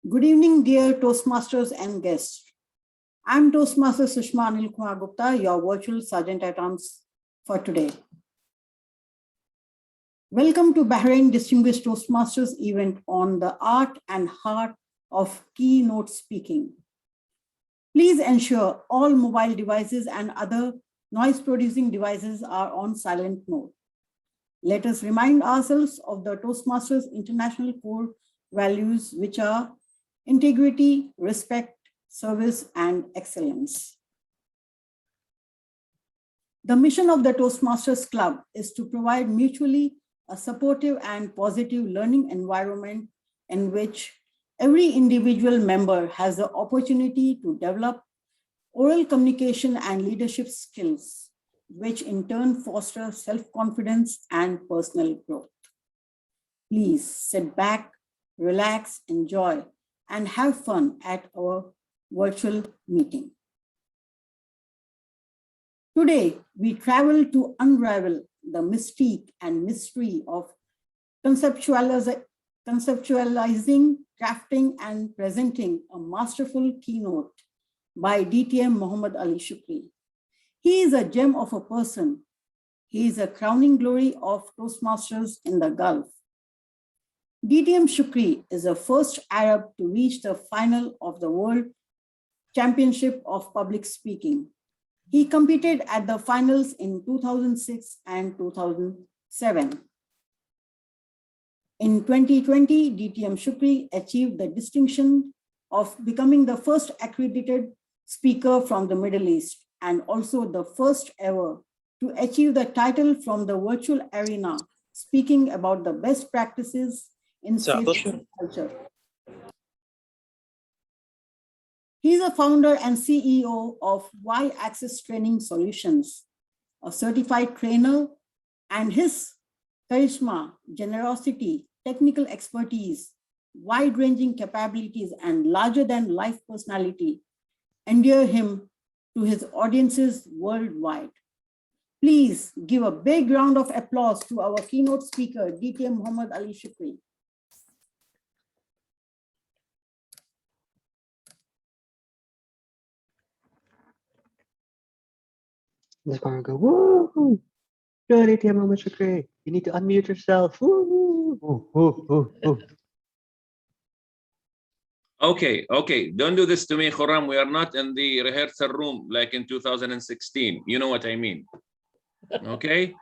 Good evening, dear Toastmasters and guests. I'm Toastmaster Sushma Anil Kumar Gupta, your virtual Sergeant at Arms for today. Welcome to Bahrain Distinguished Toastmasters event on the art and heart of keynote speaking. Please ensure all mobile devices and other noise-producing devices are on silent mode. Let us remind ourselves of the Toastmasters International core values, which are integrity, respect, service, and excellence. The mission of the Toastmasters Club is to provide mutually a supportive and positive learning environment in which every individual member has the opportunity to develop oral communication and leadership skills, which in turn foster self-confidence and personal growth. Please sit back, relax, enjoy, and have fun at our virtual meeting. Today, we travel to unravel the mystique and mystery of conceptualizing, crafting, and presenting a masterful keynote by DTM Mohammed Ali Shukri. He is a gem of a person. He is a crowning glory of Toastmasters in the Gulf. DTM Shukri is the first Arab to reach the final of the World Championship of Public Speaking. He competed at the finals in 2006 and 2007. In 2020, DTM Shukri achieved the distinction of becoming the first accredited speaker from the Middle East and also the first ever to achieve the title from the virtual arena, speaking about the best practices in safety and culture. He's a founder and CEO of Y-Access Training Solutions, a certified trainer, and his charisma, generosity, technical expertise, wide-ranging capabilities, and larger-than-life personality endear him to his audiences worldwide. Please give a big round of applause to our keynote speaker, DTM Mohammed Ali Shukri. This one will go, woo! Good, DTM Mohammed Shukri. You need to unmute yourself. Woo! Woo, woo, woo, woo. Okay. Don't do this to me, Khurram. We are not in the rehearsal room like in 2016. You know what I mean. Okay.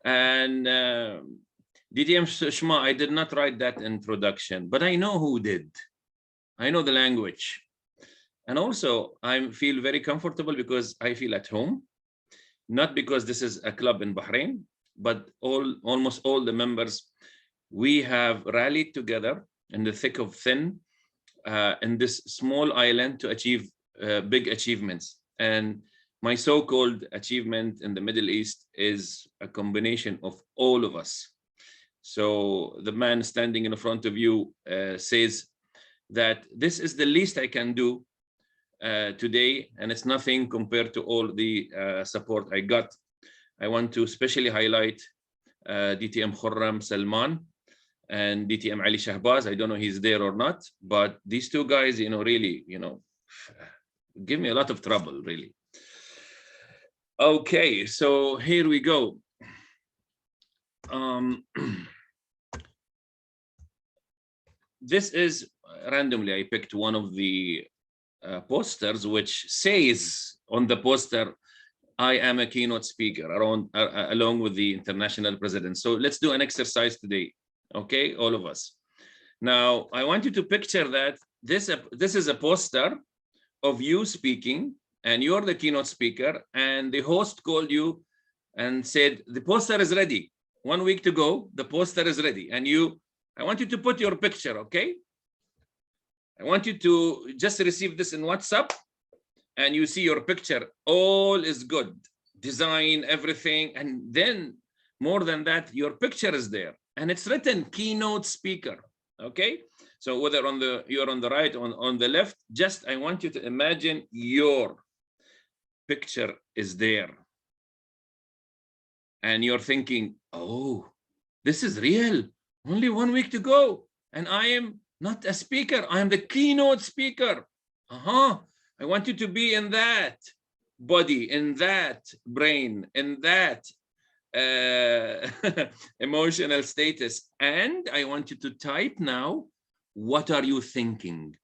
And DTM Shma, I did not write that introduction, but I know who did. I know the language. And also, I feel very comfortable because I feel at home. Not because this is a club in Bahrain, but almost all the members, we have rallied together in the thick of thin in this small island to achieve big achievements. And my so-called achievement in the Middle East is a combination of all of us. So the man standing in front of you says that this is the least I can do today, and it's nothing compared to all the support I got. I want to especially highlight DTM Khurram Salman and DTM Ali Shahbaz. I don't know if he's there or not, but these two guys, really, give me a lot of trouble, really. Okay, so here we go. This is randomly, I picked one of the posters which says on the poster, I am a keynote speaker along with the international president. So let's do an exercise today. Okay, all of us. Now, I want you to picture that this is a poster of you speaking, and you're the keynote speaker, and the host called you and said, the poster is ready. 1 week to go, the poster is ready. And I want you to put your picture, okay? I want you to just receive this in WhatsApp, and you see your picture. All is good. Design, everything. And then more than that, your picture is there. And it's written keynote speaker, okay? So whether you're on the right, on the left, just I want you to imagine your picture is there. And you're thinking, oh, this is real. Only 1 week to go. And I am not a speaker. I am the keynote speaker. I want you to be in that body, in that brain, in that emotional status. And I want you to type now, what are you thinking?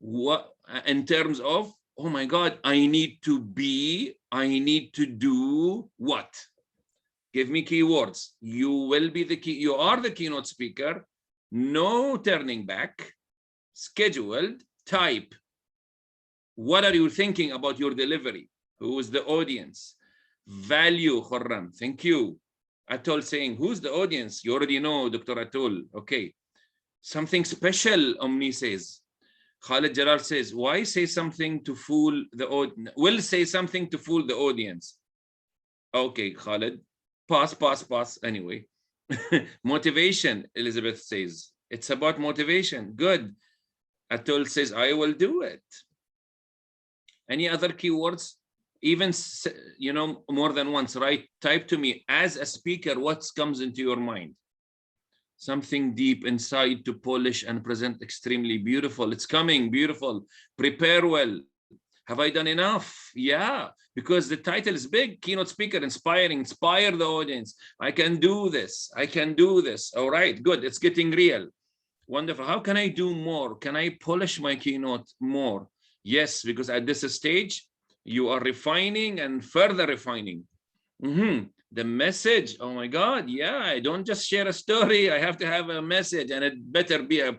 What, in terms of, oh my God, I need to be, I need to do what? Give me keywords. You will be the key. You are the keynote speaker. No turning back. Scheduled. Type. What are you thinking about your delivery? Who is the audience? Value, Khurram. Thank you. Atul saying, who's the audience? You already know, Dr. Atul. Okay. Something special, Omni says. Khalid Jalal says, why say something to fool the audience? Will say something to fool the audience. Okay, Khalid. Pass. Anyway. Motivation, Elizabeth says. It's about motivation. Good. Atul says, I will do it. Any other keywords? Even, you know, more than once, right? Type to me, as a speaker, what comes into your mind? Something deep inside to polish and present extremely beautiful. It's coming, beautiful. Prepare well. Have I done enough? Yeah, because the title is big. Keynote speaker, inspiring, inspire the audience. I can do this. I can do this. All right, good. It's getting real. Wonderful. How can I do more? Can I polish my keynote more? Yes, because at this stage, you are refining and further refining. The message, oh my God, yeah, I don't just share a story. I have to have a message, and it better be a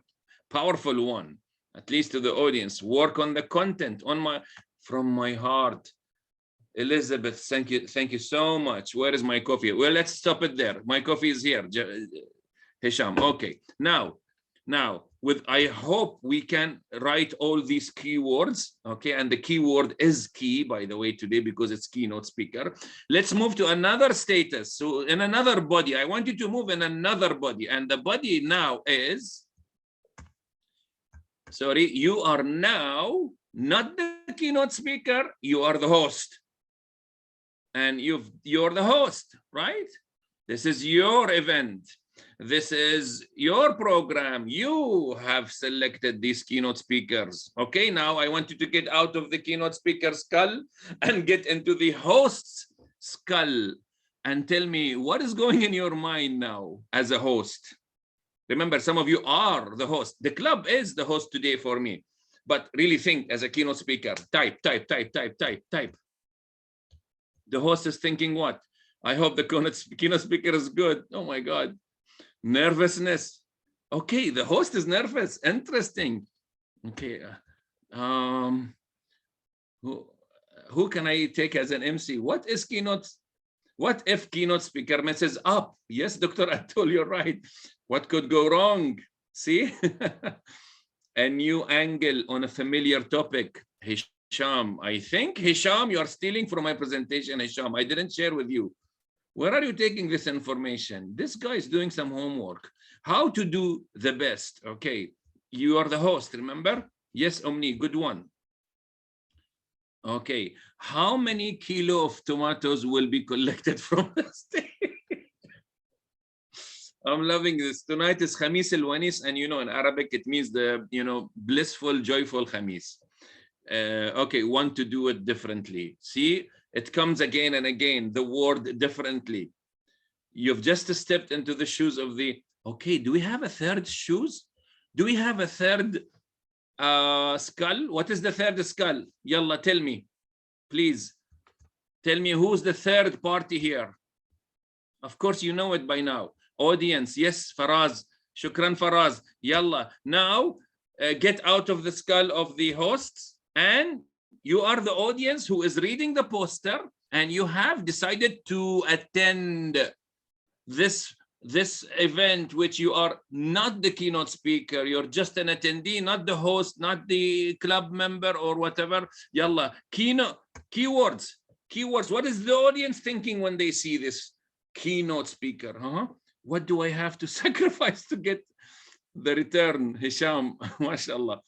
powerful one, at least to the audience. Work on the content from my heart. Elizabeth, thank you so much. Where is my coffee? Well, let's stop it there. My coffee is here. Hisham, okay. Now, I hope we can write all these keywords, okay? And the keyword is key, by the way, today, because it's keynote speaker. Let's move to another status. So in another body, I want you to move in another body. And the body now is, sorry, you are now not the keynote speaker, you are the host. And you're the host, right? This is your event. This is your program. You have selected these keynote speakers. Okay, now I want you to get out of the keynote speaker skull and get into the host's skull and tell me what is going in your mind now as a host. Remember, some of you are the host. The club is the host today for me. But really think as a keynote speaker. Type. The host is thinking what? I hope the keynote speaker is good. Oh my God. Nervousness. Okay, the host is nervous. Interesting. Okay. Who can I take as an MC? What is keynote? What if keynote speaker messes up? Yes, Dr. Atul, you're right. What could go wrong? See? A new angle on a familiar topic. Hisham, I think, Hisham, you are stealing from my presentation, Hisham. I didn't share with you. Where are you taking this information? This guy is doing some homework. How to do the best. Okay, you are the host, remember? Yes, Omni, good one. Okay, how many kilo of tomatoes will be collected from the state? I'm loving this. Tonight is Khamis al-Wanis, and you know, in Arabic, it means the, you know, blissful, joyful Khamis. Okay, want to do it differently. See, it comes again and again, the word differently. You've just stepped into the shoes of the, okay, do we have a third shoes? Do we have a third skull? What is the third skull? Yalla, tell me, please. Tell me who's the third party here. Of course, you know it by now. Audience, yes, Faraz. Shukran, Faraz. Yalla. Now, get out of the skull of the hosts, and you are the audience who is reading the poster, and you have decided to attend this event, which you are not the keynote speaker, you're just an attendee, not the host, not the club member or whatever. Yalla, keywords. What is the audience thinking when they see this keynote speaker? What do I have to sacrifice to get the return? Hisham, mashallah.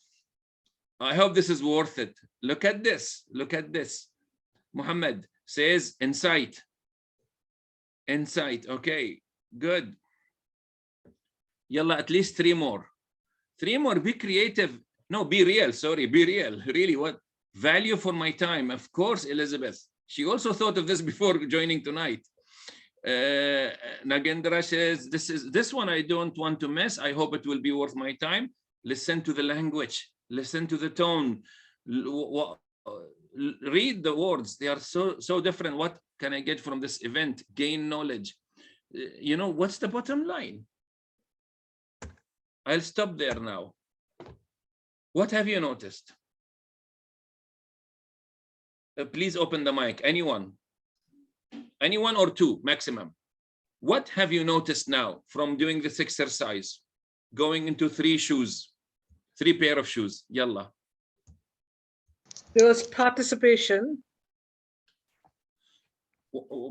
I hope this is worth it. Look at this. Look at this. Mohammed says insight. Insight. Okay, good. Yalla, at least 3 more. 3 more. Be creative. No, be real. Sorry, be real. Really, what? Value for my time. Of course, Elizabeth. She also thought of this before joining tonight. Nagendra says, this one I don't want to miss. I hope it will be worth my time. Listen to the language. Listen to the tone. Read the words. They are so different. What can I get from this event? Gain knowledge. You know, what's the bottom line? I'll stop there now. What have you noticed? Please open the mic. Anyone? Anyone or 2 maximum. What have you noticed now from doing this exercise? Going into 3 shoes, 3 pair of shoes. Yalla. There was participation.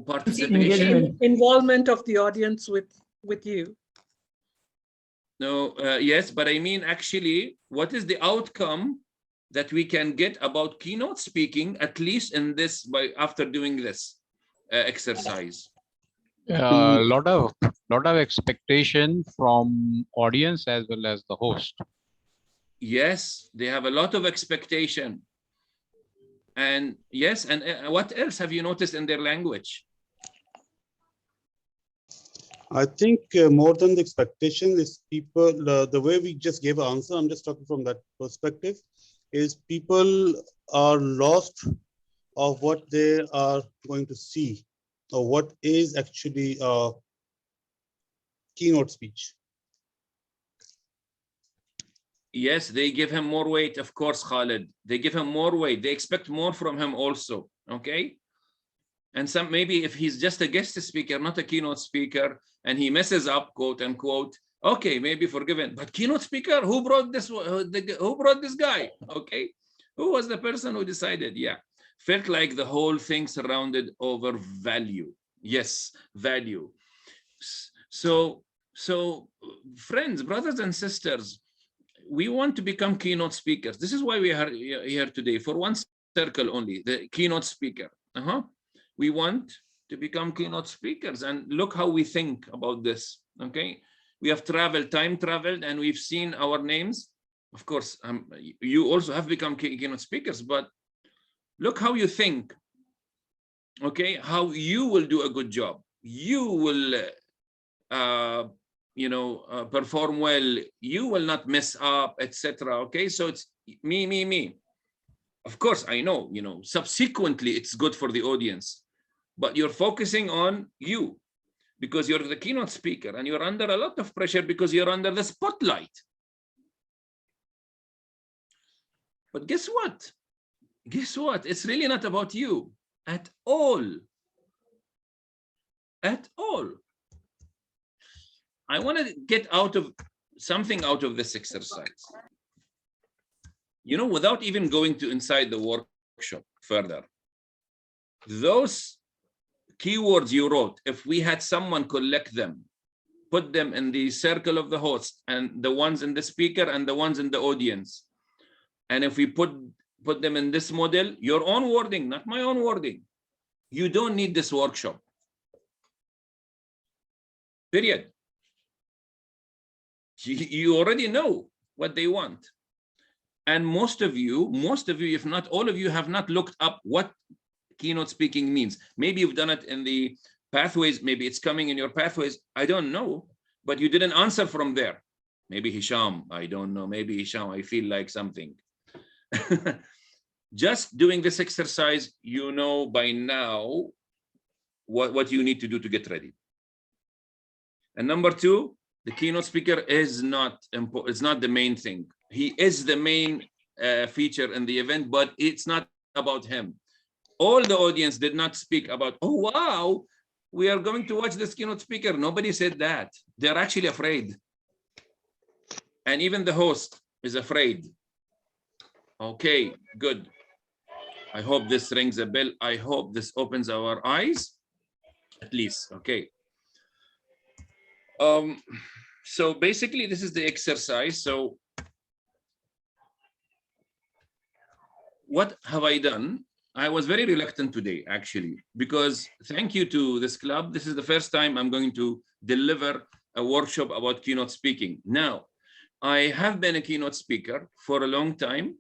Participation. Involvement of the audience with you. No, yes, but I mean, actually, what is the outcome that we can get about keynote speaking, at least in this, after doing this exercise? A lot of expectation from audience as well as the host. Yes, they have a lot of expectation. And yes, and what else have you noticed in their language? I think more than the expectation is people, the way we just gave an answer, I'm just talking from that perspective, is people are lost of what they are going to see or what is actually a keynote speech. Yes, they give him more weight, of course, Khalid. They give him more weight. They expect more from him also, okay? And some, maybe if he's just a guest speaker, not a keynote speaker, and he messes up, quote unquote, okay, maybe forgiven. But keynote speaker, who brought this guy? Okay, who was the person who decided? Yeah, felt like the whole thing surrounded over value. Yes, value. So friends, brothers and sisters, we want to become keynote speakers. This is why we are here today, for one circle only, the keynote speaker. We want to become keynote speakers, and look how we think about this, okay? We have traveled, time traveled, and we've seen our names. Of course, you also have become keynote speakers, but look how you think, okay? How you will do a good job. You will, perform well. You will not mess up, etc. Okay, so it's me. Of course, I know, subsequently it's good for the audience, but you're focusing on you because you're the keynote speaker and you're under a lot of pressure because you're under the spotlight. But guess what? Guess what? It's really not about you at all. At all. I want to get something out of this exercise. Without even going to inside the workshop further, those keywords you wrote, if we had someone collect them, put them in the circle of the host and the ones in the speaker and the ones in the audience, and if we put them in this model, your own wording, not my own wording, you don't need this workshop. Period. You already know what they want. And most of you, if not all of you, have not looked up what keynote speaking means. Maybe you've done it in the pathways. Maybe it's coming in your pathways. I don't know, but you didn't answer from there. Maybe Hisham, I don't know. Maybe Hisham, I feel like something. Just doing this exercise, you know by now what you need to do to get ready. And number 2, the keynote speaker is not important. It's not the main thing. He is the main feature in the event, but it's not about him. All the audience did not speak about, oh, wow, we are going to watch this keynote speaker. Nobody said that. They're actually afraid. And even the host is afraid. Okay, good. I hope this rings a bell. I hope this opens our eyes, at least, okay. So basically, this is the exercise. So what have I done? I was very reluctant today, actually, because thank you to this club. This is the first time I'm going to deliver a workshop about keynote speaking. Now, I have been a keynote speaker for a long time,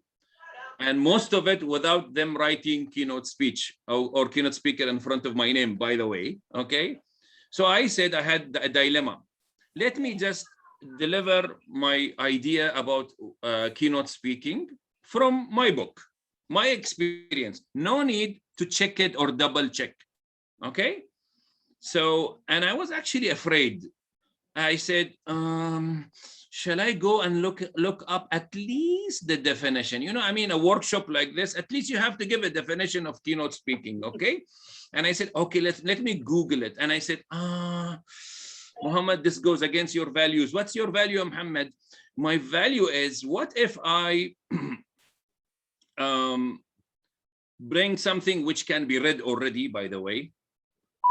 and most of it without them writing keynote speech or keynote speaker in front of my name, by the way, okay? So I said I had a dilemma. Let me just deliver my idea about keynote speaking from my book, my experience. No need to check it or double check, okay? So, and I was actually afraid. I said, shall I go and look up at least the definition? You know, I mean, a workshop like this, at least you have to give a definition of keynote speaking, okay? And I said, okay, let me Google it. And I said, Mohammed, this goes against your values. What's your value, Mohammed? My value is, what if I bring something which can be read already, by the way.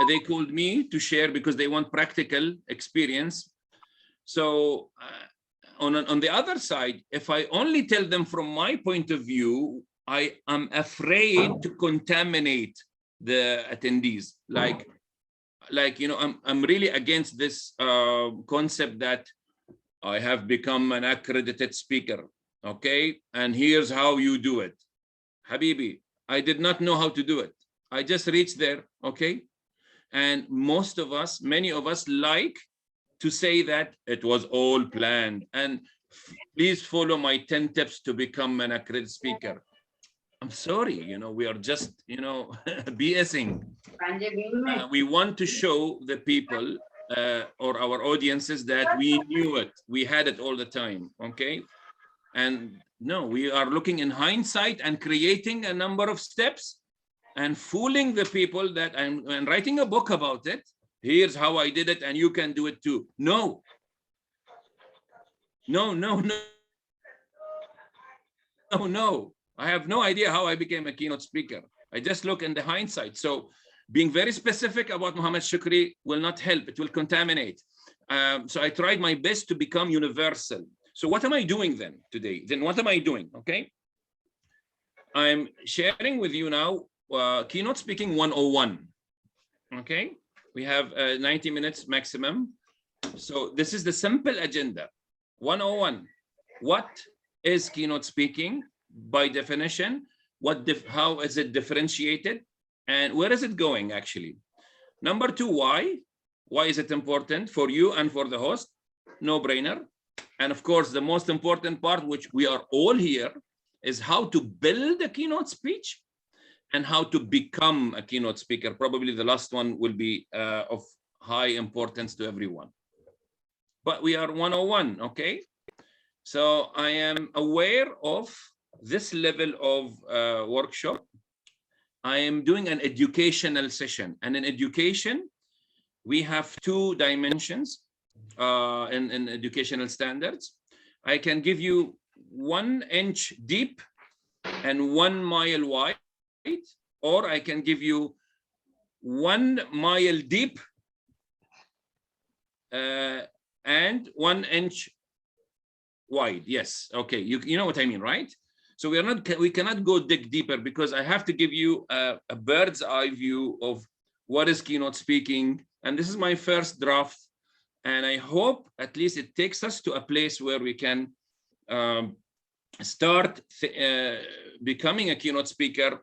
They called me to share because they want practical experience. So on the other side, if I only tell them from my point of view, I am afraid to contaminate the attendees. Like you know, I'm really against this concept that I have become an accredited speaker, okay? And here's how you do it. Habibi, I did not know how to do it. I just reached there, okay? And most of us, many of us like to say that it was all planned. And please follow my 10 tips to become an accredited speaker. I'm sorry, you know, we are just, you know, BSing. We want to show the people or our audiences that we knew it. We had it all the time, okay? And no, we are looking in hindsight and creating a number of steps and fooling the people that I'm writing a book about it. Here's how I did it and you can do it too. No. No, no, no. No, no. I have no idea how I became a keynote speaker. I just look in the hindsight. So being very specific about Mohammed Shukri will not help. It will contaminate. So I tried my best to become universal. So what am I doing then today? Then what am I doing? Okay. I'm sharing with you now keynote speaking 101. Okay. We have 90 minutes maximum. So this is the simple agenda. 101. What is keynote speaking by definition? How is it differentiated? And where is it going actually? Number two, why? Why is it important for you and for the host? No brainer. And of course, the most important part, which we are all here, is how to build a keynote speech and how to become a keynote speaker. Probably the last one will be of high importance to everyone. But we are 101, okay? So I am aware of this level of workshop. I am doing an educational session, and in education, we have two dimensions in educational standards. I can give you 1 inch deep and 1 mile wide, or I can give you 1 mile deep and 1 inch wide. Yes, okay, you know what I mean, right? So we cannot go dig deeper because I have to give you a bird's eye view of what is keynote speaking. And this is my first draft. And I hope at least it takes us to a place where we can start becoming a keynote speaker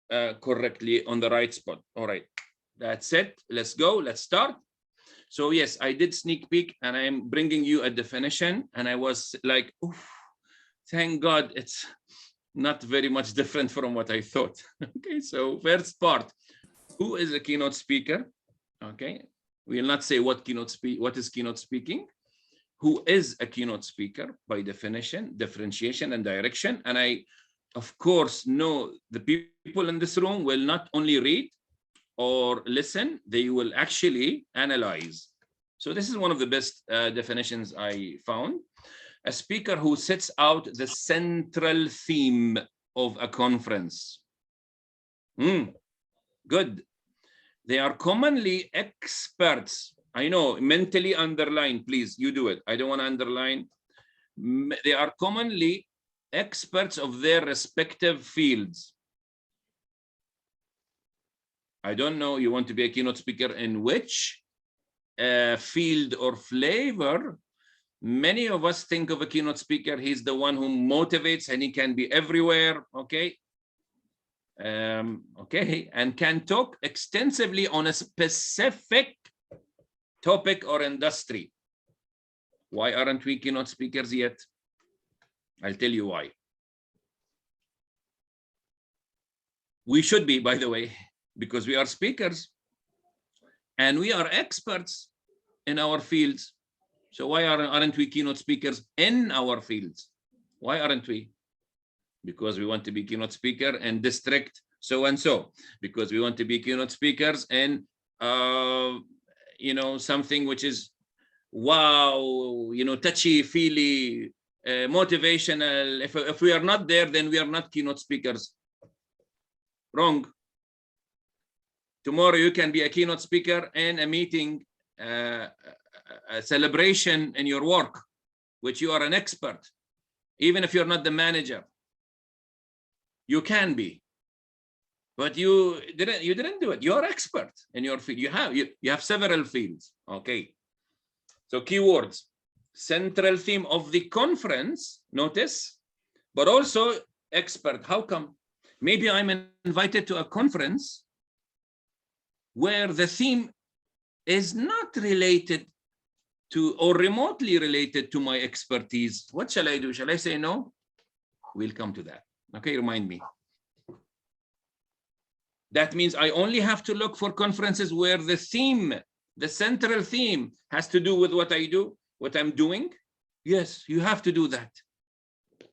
correctly on the right spot. All right, that's it. Let's go. Let's start. So yes, I did sneak peek and I'm bringing you a definition. And I was like, oof, thank God it's not very much different from what I thought. Okay, so first part, who is a keynote speaker? Okay, we will not say what is keynote speaking. Who is a keynote speaker by definition, differentiation, and direction. And I, of course, know the people in this room will not only read or listen, they will actually analyze. So this is one of the best definitions I found. A speaker who sets out the central theme of a conference. Good. They are commonly experts. I know, mentally underline, please, you do it. I don't want to underline. They are commonly experts of their respective fields. I don't know, you want to be a keynote speaker in which field or flavor. Many of us think of a keynote speaker, he's the one who motivates and he can be everywhere, okay? Okay, and can talk extensively on a specific topic or industry. Why aren't we keynote speakers yet? I'll tell you why. We should be, by the way, because we are speakers and we are experts in our fields. So why aren't we keynote speakers in our fields? Why aren't we? Because we want to be keynote speaker in district so-and-so, because we want to be keynote speakers in, you know, something which is, wow, you know, touchy-feely, motivational. If we are not there, then we are not keynote speakers. Wrong. Tomorrow you can be a keynote speaker in a meeting, a celebration in your work, which you are an expert, even if you're not the manager. You can be, but you didn't do it. You're expert in your field. You have several fields. Okay. So keywords, central theme of the conference, notice, but also expert. How come? Maybe I'm invited to a conference where the theme is not related to or remotely related to my expertise. What shall I do? Shall I say no? We'll come to that. Okay, remind me. That means I only have to look for conferences where the theme, the central theme, has to do with what I do, what I'm doing. Yes, you have to do that.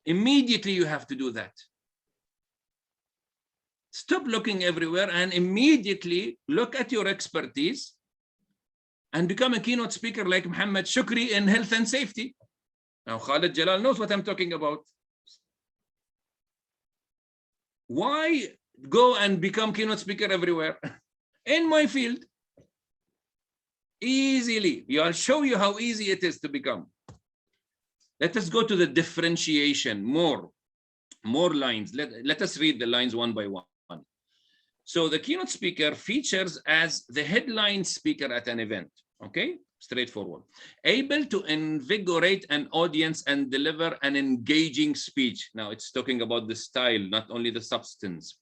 Immediately you have to do that. Stop looking everywhere and immediately look at your expertise and become a keynote speaker like Mohammed Shukri in health and safety. Now Khalid Jalal knows what I'm talking about. Why go and become keynote speaker everywhere? In my field, easily. I'll show you how easy it is to become. Let us go to the differentiation, more lines. Let us read the lines one by one. So the keynote speaker features as the headline speaker at an event, okay? Straightforward. Able to invigorate an audience and deliver an engaging speech. Now it's talking about the style, not only the substance.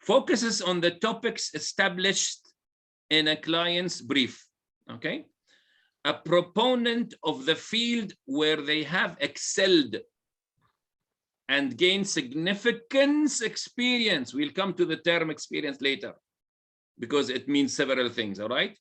Focuses on the topics established in a client's brief, okay? A proponent of the field where they have excelled and gained significant experience. We'll come to the term experience later because it means several things, all right?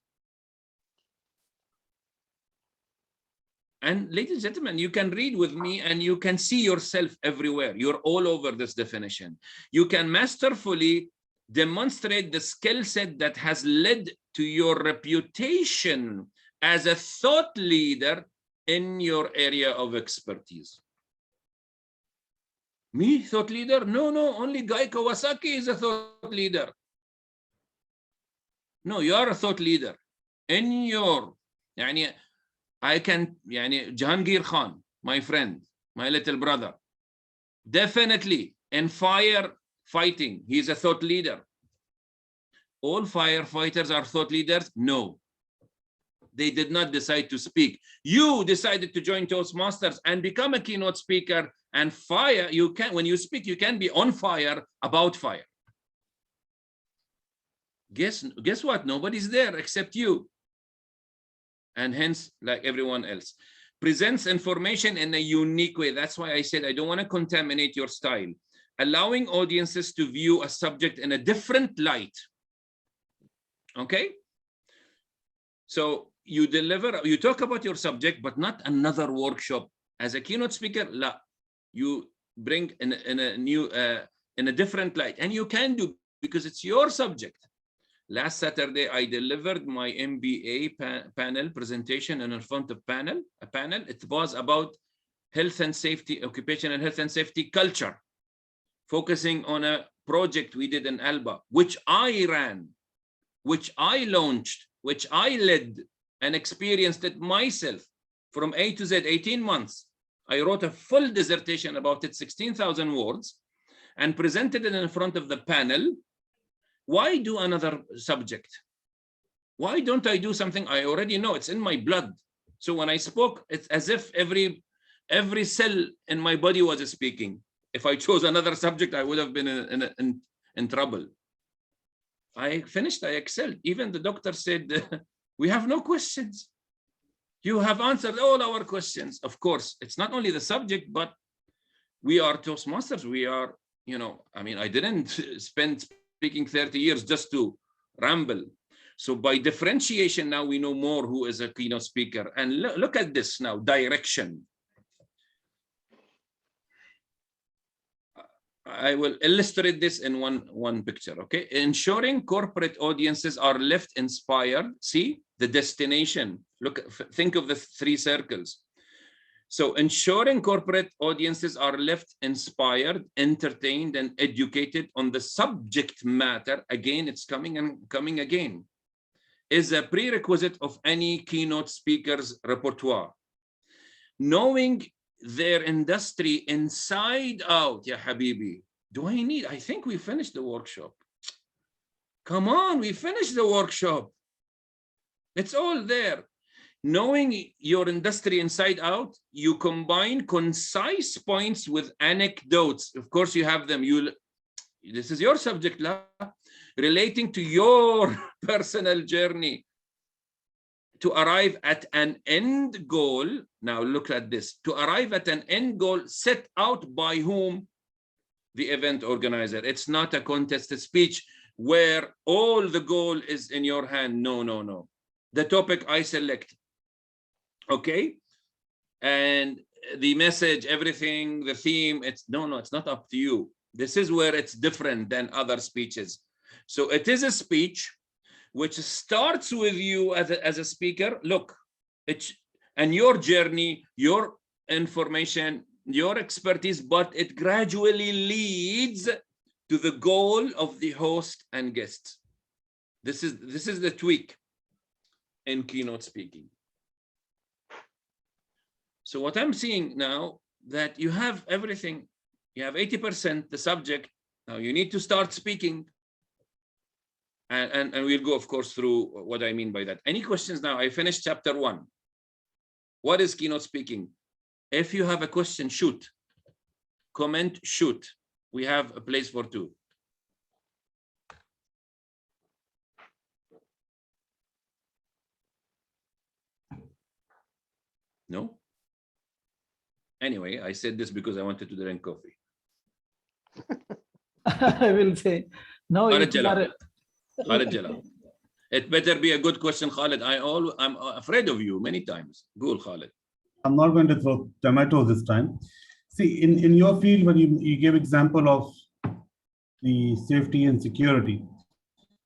And ladies and gentlemen, you can read with me and you can see yourself everywhere. You're all over this definition. You can masterfully demonstrate the skill set that has led to your reputation as a thought leader in your area of expertise. Me, thought leader? No, only Guy Kawasaki is a thought leader. No, you are a thought leader. In your, I can, Jahangir Khan, my friend, my little brother, definitely in firefighting, he's a thought leader. All firefighters are thought leaders? No. They did not decide to speak. You decided to join Toastmasters and become a keynote speaker and fire. You can, when you speak, you can be on fire about fire. Guess what? Nobody's there except you. And hence, like everyone else, presents information in a unique way. That's why I said I don't want to contaminate your style. Allowing audiences to view a subject in a different light. Okay? So you deliver, you talk about your subject, but not another workshop. As a keynote speaker, you bring in a different light, and you can do because it's your subject. Last Saturday, I delivered my MBA panel presentation in front of a panel. It was about health and safety, occupational health and safety culture, focusing on a project we did in Alba, which I ran, which I launched, which I led and experienced it myself from A to Z, 18 months. I wrote a full dissertation about it, 16,000 words, and presented it in front of the panel. Why do another subject? Why don't I do something I already know? It's in my blood. So when I spoke, it's as if every cell in my body was speaking. If I chose another subject, I would have been in trouble. I finished, I excelled. Even the doctor said, we have no questions. You have answered all our questions. Of course, it's not only the subject, but we are Toastmasters. We are, you know, I mean, I didn't spend speaking 30 years just to ramble. So by differentiation, now we know more who is a keynote speaker. And look at this now, direction. I will illustrate this in one picture, okay? Ensuring corporate audiences are left inspired. See the destination. Look, think of the 3 circles. So ensuring corporate audiences are left inspired, entertained, and educated on the subject matter, again, it's coming and coming again, is a prerequisite of any keynote speaker's repertoire. Knowing their industry inside out, ya habibi. I think we finished the workshop. Come on, we finished the workshop. It's all there. Knowing your industry inside out, you combine concise points with anecdotes. Of course, you have them. This is your subject, relating to your personal journey to arrive at an end goal. Now look at this. To arrive at an end goal set out by whom? The event organizer. It's not a contested speech where all the goal is in your hand. No, no, no. The topic I select. Okay, and the message, everything, the theme, it's not up to you. This is where it's different than other speeches. So it is a speech which starts with you as a speaker. Look, and your journey, your information, your expertise, but it gradually leads to the goal of the host and guests. This is the tweak in keynote speaking. So what I'm seeing now, that you have everything, you have 80% the subject. Now you need to start speaking. And we'll go, of course, through what I mean by that. Any questions now? I finished chapter 1. What is keynote speaking? If you have a question, shoot. Comment, shoot. We have a place for 2. No? Anyway, I said this because I wanted to drink coffee. I will say, no. It better be a good question, Khalid. I'm afraid of you many times. Go, Khalid. I'm not going to throw tomatoes this time. See, in your field, when you gave example of the safety and security,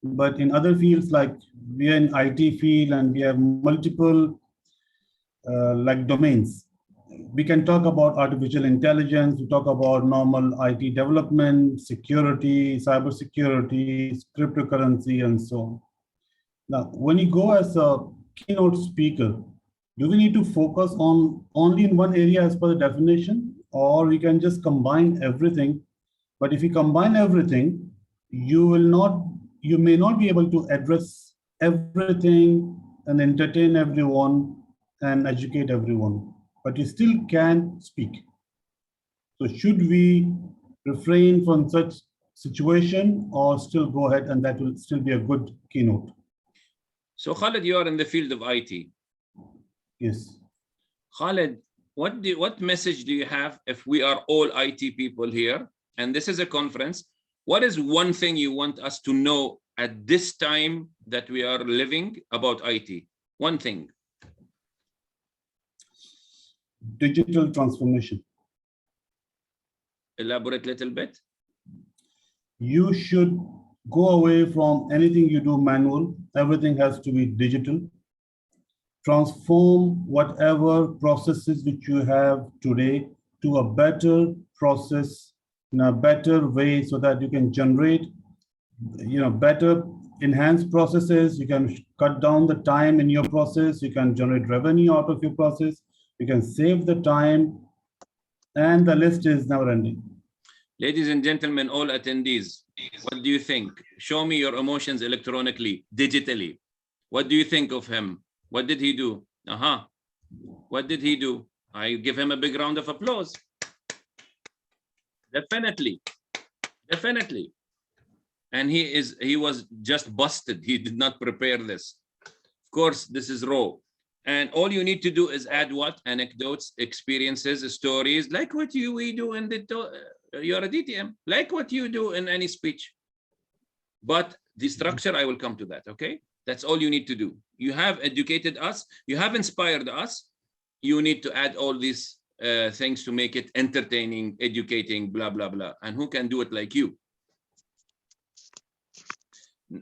but in other fields, like we are in IT field and we have multiple like domains. We can talk about artificial intelligence, we talk about normal IT development, security, cybersecurity, cryptocurrency, and so on. Now, when you go as a keynote speaker, do we need to focus on only in one area as per the definition, or we can just combine everything? But if you combine everything, you may not be able to address everything and entertain everyone and educate everyone, but you still can speak. So should we refrain from such situation or still go ahead, and that will still be a good keynote? So Khalid, you are in the field of IT. Yes. Khalid, what message do you have if we are all IT people here, and this is a conference? What is one thing you want us to know at this time that we are living about IT? One thing. Digital transformation. Elaborate a little bit. You should go away from anything you do manual. Everything has to be digital. Transform whatever processes which you have today to a better process in a better way, so that you can generate, better enhanced processes. You can cut down the time in your process. You can generate revenue out of your process. You can save the time, and the list is never ending. Ladies and gentlemen, all attendees, what do you think? Show me your emotions electronically, digitally. What do you think of him? What did he do? What did he do? I give him a big round of applause. Definitely. Definitely. And he was just busted. He did not prepare this. Of course, this is raw. And all you need to do is add what? Anecdotes, experiences, stories, like what we do in the you're a DTM, like what you do in any speech. But the structure, I will come to that, okay? That's all you need to do. You have educated us, you have inspired us. You need to add all these things to make it entertaining, educating, blah, blah, blah. And who can do it like you?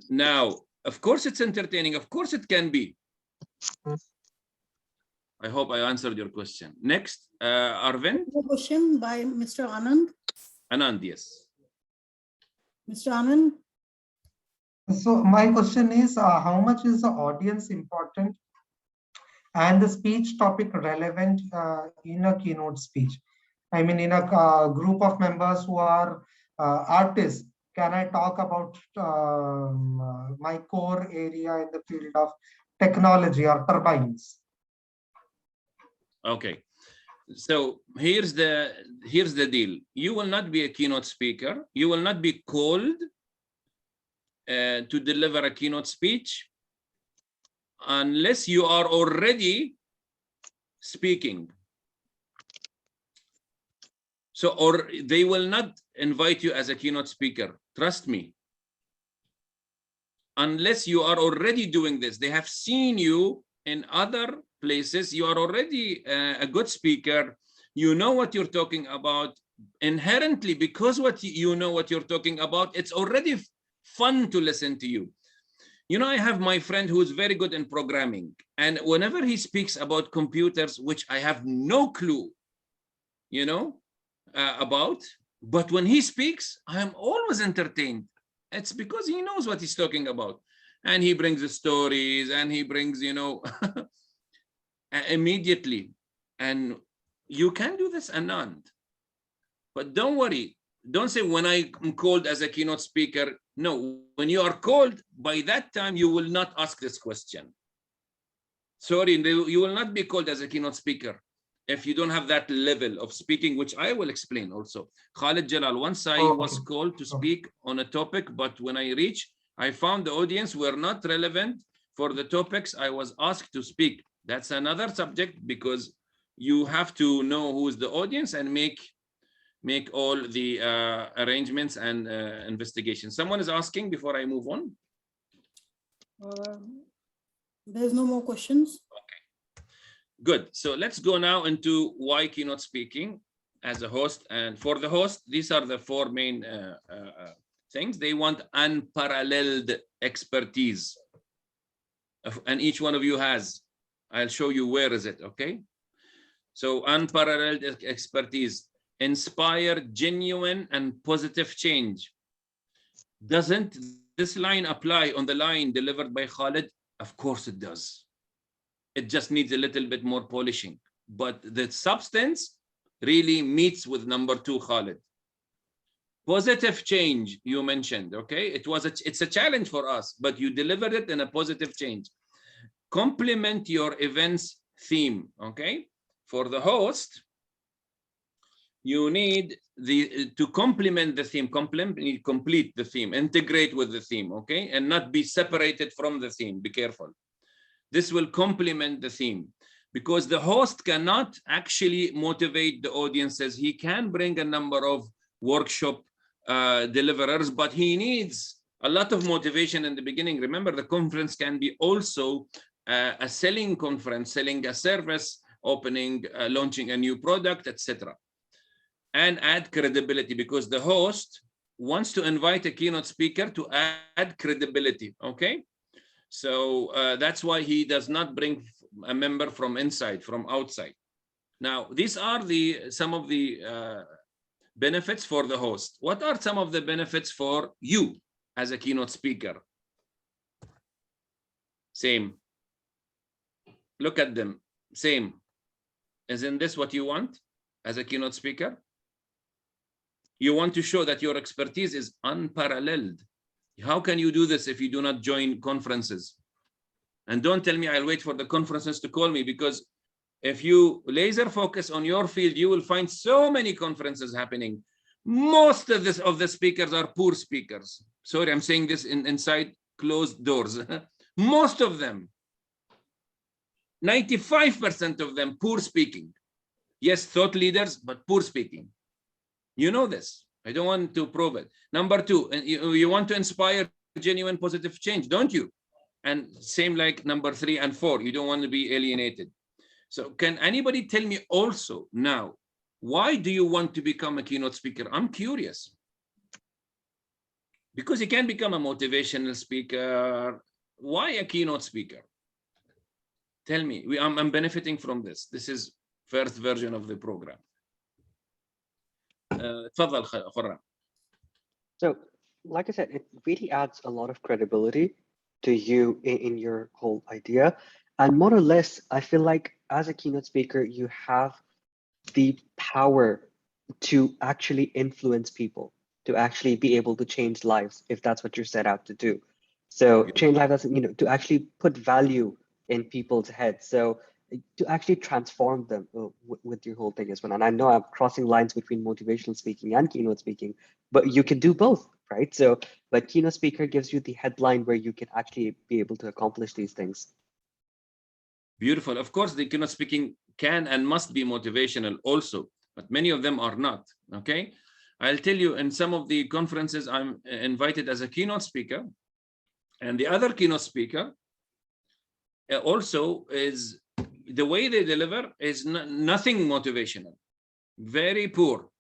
Now, of course it's entertaining. Of course it can be. I hope I answered your question. Next, Arvind. A question by Mr. Anand. Anand, yes. Mr. Anand. So my question is, how much is the audience important and the speech topic relevant in a keynote speech? I mean, in a group of members who are artists, can I talk about my core area in the field of technology or turbines? Okay. So here's the deal. You will not be a keynote speaker. You will not be called to deliver a keynote speech unless you are already speaking. So, or they will not invite you as a keynote speaker. Trust me. Unless you are already doing this, they have seen you in other places. You are already a good speaker. You know what you're talking about inherently, because you know what you're talking about. It's already fun to listen to you. You know, I have my friend who is very good in programming, and whenever he speaks about computers, which I have no clue, you know, about, but when he speaks, I am always entertained. It's because he knows what he's talking about, and he brings the stories, and he brings, you know, immediately. And you can do this, Anand. But don't worry. Don't say when I'm called as a keynote speaker. No, when you are called, by that time, you will not ask this question. Sorry, you will not be called as a keynote speaker if you don't have that level of speaking, which I will explain also. Khalid Jalal, once I was called to speak on a topic, but when I reached, I found the audience were not relevant for the topics I was asked to speak. That's another subject, because you have to know who is the audience and make all the arrangements and investigations. Someone is asking before I move on. There's no more questions. Okay, good. So let's go now into why keynote speaking as a host. And for the host, these are the four main things. They want unparalleled expertise, and each one of you has. I'll show you where is it, okay? So unparalleled expertise. Inspire genuine and positive change. Doesn't this line apply on the line delivered by Khalid? Of course it does. It just needs a little bit more polishing. But the substance really meets with number two, Khalid. Positive change, you mentioned, okay? It's a challenge for us, but you delivered it in a positive change. Complement your event's theme, okay? For the host, you need to complement the theme, complete the theme, integrate with the theme, okay? And not be separated from the theme, be careful. This will complement the theme, because the host cannot actually motivate the audiences. He can bring a number of workshop deliverers, but he needs a lot of motivation in the beginning. Remember, the conference can be also a selling conference, selling a service, opening, launching a new product, etc. And add credibility, because the host wants to invite a keynote speaker to add credibility, okay? So that's why he does not bring a member from inside, from outside. Now, these are some of the benefits for the host. What are some of the benefits for you as a keynote speaker? Same. Look at them, same. Isn't this what you want as a keynote speaker? You want to show that your expertise is unparalleled. How can you do this if you do not join conferences? And don't tell me I'll wait for the conferences to call me, because if you laser focus on your field, you will find so many conferences happening. Most of the speakers are poor speakers. Sorry, I'm saying this inside closed doors. Most of them, 95% of them, poor speaking. Yes, thought leaders, but poor speaking. You know this. I don't want to prove it. Number two, you want to inspire genuine positive change, don't you? And same like number 3 and 4, you don't want to be alienated. So can anybody tell me also now, why do you want to become a keynote speaker? I'm curious. Because you can become a motivational speaker. Why a keynote speaker? Tell me. I'm benefiting from this. This is first version of the program. تفضل خرم. So, like I said, it really adds a lot of credibility to you in your whole idea. And more or less, I feel like as a keynote speaker, you have the power to actually influence people, to actually be able to change lives, if that's what you're set out to do. So change lives, to actually put value in people's heads. So to actually transform them with your whole thing as well. And I know I'm crossing lines between motivational speaking and keynote speaking, but you can do both, right? So, but keynote speaker gives you the headline where you can actually be able to accomplish these things. Beautiful. Of course, the keynote speaking can and must be motivational also, but many of them are not, okay? I'll tell you, in some of the conferences, I'm invited as a keynote speaker, and the other keynote speaker also is, the way they deliver is nothing motivational, very poor,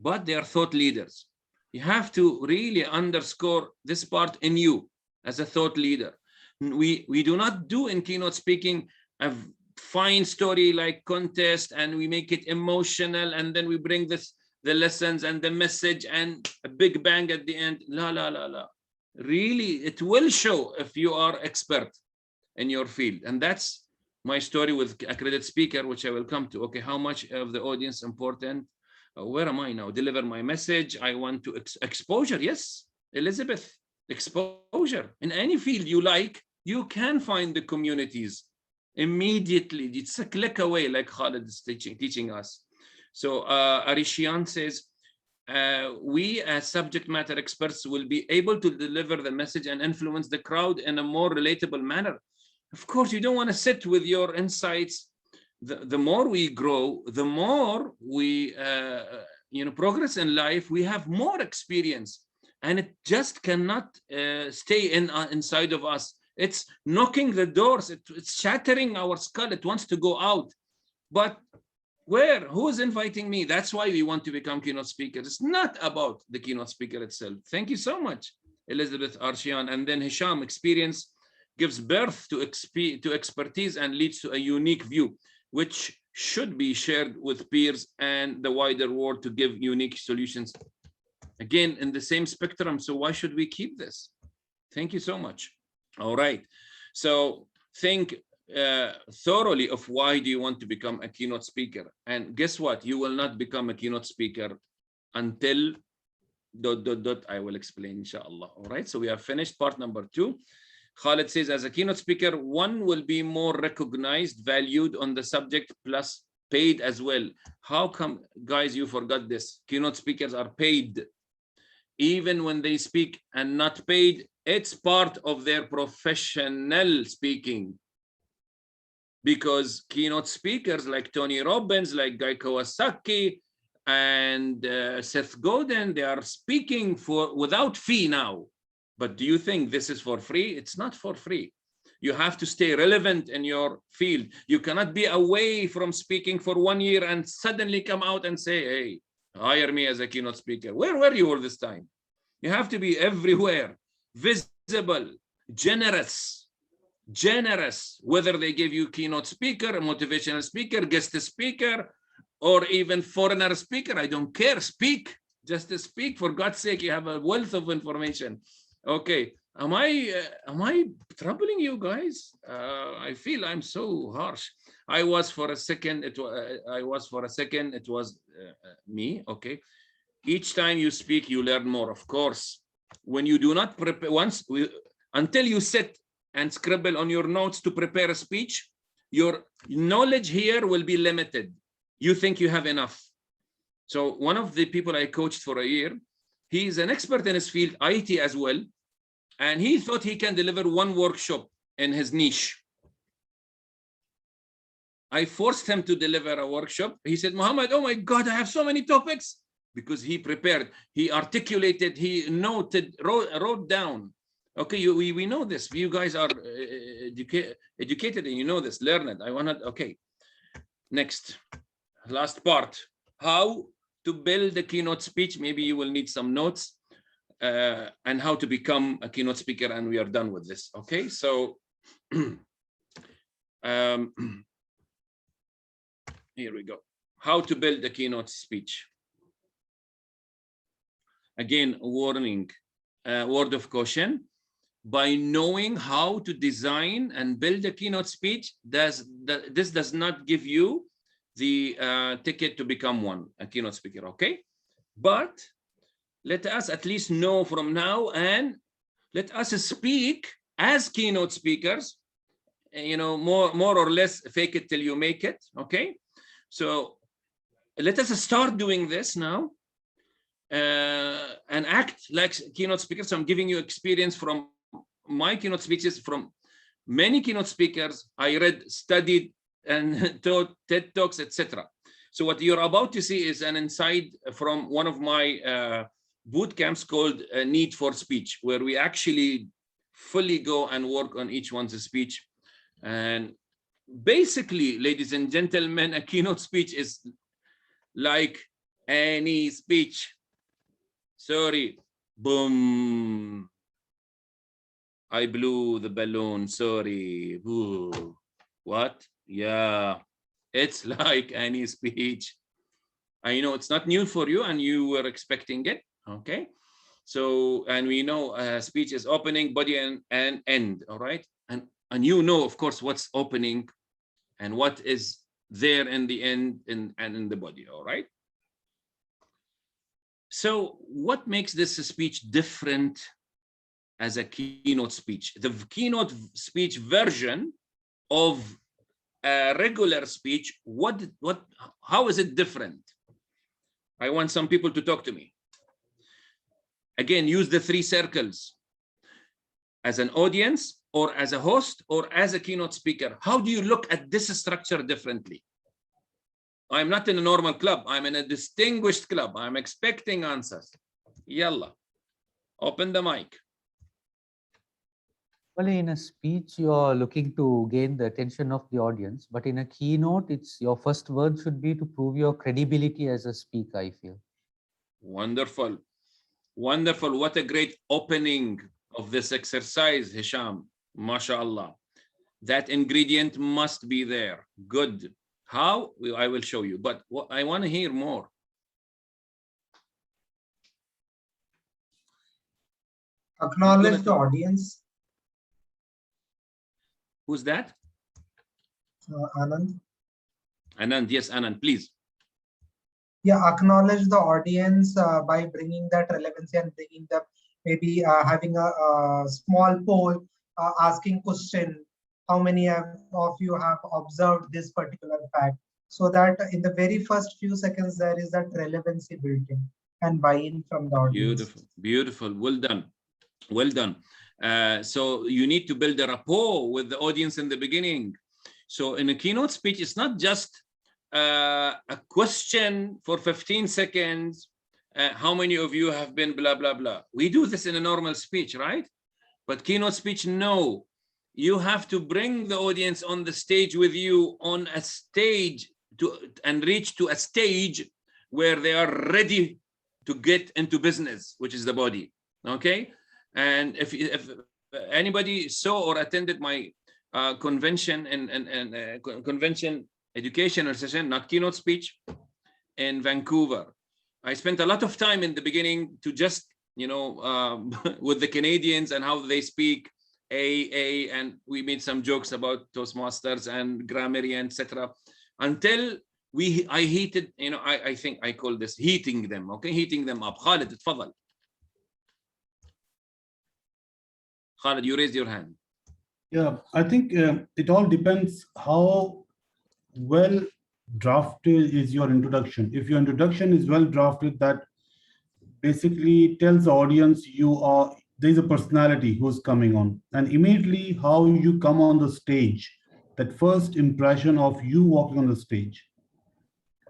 but they are thought leaders. You have to really underscore this part in you as a thought leader. We do not do in keynote speaking a fine story like contest, and we make it emotional, and then we bring the lessons and the message and a big bang at the end. La, la, la, la. Really, it will show if you are expert in your field. And that's my story with accredited speaker, which I will come to. Okay, how much of the audience important? Where am I now? Deliver my message. I want to exposure. Yes, Elizabeth, exposure. In any field you like, you can find the communities immediately. It's a click away, like Khalid is teaching us. So Arishian says, we as subject matter experts will be able to deliver the message and influence the crowd in a more relatable manner. Of course, you don't want to sit with your insights. The more we grow, the more we progress in life, we have more experience, and it just cannot stay inside of us. It's knocking the doors, it's shattering our skull, it wants to go out. But who is inviting me? That's why we want to become keynote speakers. It's not about the keynote speaker itself. Thank you so much, Elizabeth Arshian. And then Hisham, experience gives birth to expertise and leads to a unique view, which should be shared with peers and the wider world to give unique solutions. Again, in the same spectrum. So why should we keep this? Thank you so much. All right. So think thoroughly of why do you want to become a keynote speaker. And guess what? You will not become a keynote speaker until ... I will explain, inshallah. All right. So we have finished part number 2. Khalid says, as a keynote speaker, one will be more recognized, valued on the subject, plus paid as well. How come, guys, you forgot this? Keynote speakers are paid. Even when they speak and not paid, it's part of their professional speaking. Because keynote speakers like Tony Robbins, like Guy Kawasaki, and Seth Godin, they are speaking without fee now. But do you think this is for free? It's not for free. You have to stay relevant in your field. You cannot be away from speaking for 1 year and suddenly come out and say, hey, hire me as a keynote speaker. Where were you all this time? You have to be everywhere, visible, generous, whether they give you keynote speaker, a motivational speaker, guest speaker, or even foreigner speaker. I don't care. Speak, just speak. For God's sake, you have a wealth of information. Okay, am I troubling you guys? I feel I'm so harsh. I was for a second. It was me. Okay, Each time you speak, you learn more. Of course, when you do not prepare, until you sit and scribble on your notes to prepare a speech, your knowledge here will be limited. You think you have enough. So one of the people I coached for a year, he's an expert in his field, IT as well, and he thought he can deliver one workshop in his niche. I forced him to deliver a workshop. He said, Mohammed, oh my God, I have so many topics. Because he prepared, he articulated, he noted, wrote down. Okay, we know this. You guys are educated and you know this, learn it. I want to, okay. Next, last part. How to build a keynote speech. Maybe you will need some notes and how to become a keynote speaker, and we are done with this. Okay, so here we go. How to build a keynote speech. Again, warning, word of caution. By knowing how to design and build a keynote speech, this does not give you the ticket to become a keynote speaker, okay? But let us at least know from now, and let us speak as keynote speakers, you know, more or less fake it till you make it, okay? So let us start doing this now. And act like keynote speakers. So I'm giving you experience from my keynote speeches, from many keynote speakers I read, studied, and taught TED Talks, etc. So what you're about to see is an insight from one of my boot camps called Need for Speech, where we actually fully go and work on each one's speech. And basically, ladies and gentlemen, a keynote speech is like any speech. Sorry, boom. I blew the balloon, sorry. Ooh. What? Yeah, it's like any speech. I know it's not new for you and you were expecting it, okay? So, and we know speech is opening, body, and end, all right? And you know, of course, what's opening and what is there in the end and in the body, all right? So what makes this speech different as a keynote speech? The keynote speech version of a regular speech, how is it different? I want some people to talk to me. Again, use the 3 circles. As an audience, or as a host, or as a keynote speaker. How do you look at this structure differently? I'm not in a normal club. I'm in a distinguished club. I'm expecting answers. Yalla, open the mic. Well, in a speech, you're looking to gain the attention of the audience, but in a keynote, your first word should be to prove your credibility as a speaker, I feel. Wonderful. Wonderful. What a great opening of this exercise, Hisham. MashaAllah. That ingredient must be there. Good. How? I will show you, but I want to hear more. Acknowledge the audience. Who's that? Anand. Anand, yes, Anand, please. Yeah, acknowledge the audience by bringing that relevancy and bringing the, maybe having a small poll, asking question, how many of you have observed this particular fact? So that in the very first few seconds, there is that relevancy built in and buy-in from the audience. Beautiful, beautiful. Well done. Well done. So you need to build a rapport with the audience in the beginning. So in a keynote speech, it's not just a question for 15 seconds. How many of you have been blah, blah, blah. We do this in a normal speech, right? But keynote speech, no. You have to bring the audience on the stage with you, on a stage, and reach to a stage where they are ready to get into business, which is the body, okay? And if anybody saw or attended my convention and convention educational session, not keynote speech, in Vancouver, I spent a lot of time in the beginning to just, you know, with the Canadians and how they speak, and we made some jokes about Toastmasters and Grammarly, etc. Until I heated, you know, I think I call this heating them, okay? Heating them up. Khalid, اتفضل. Khalid, you raised your hand. Yeah, I think it all depends how well drafted is your introduction. If your introduction is well drafted, that basically tells the audience there's a personality who's coming on, and immediately how you come on the stage, that first impression of you walking on the stage.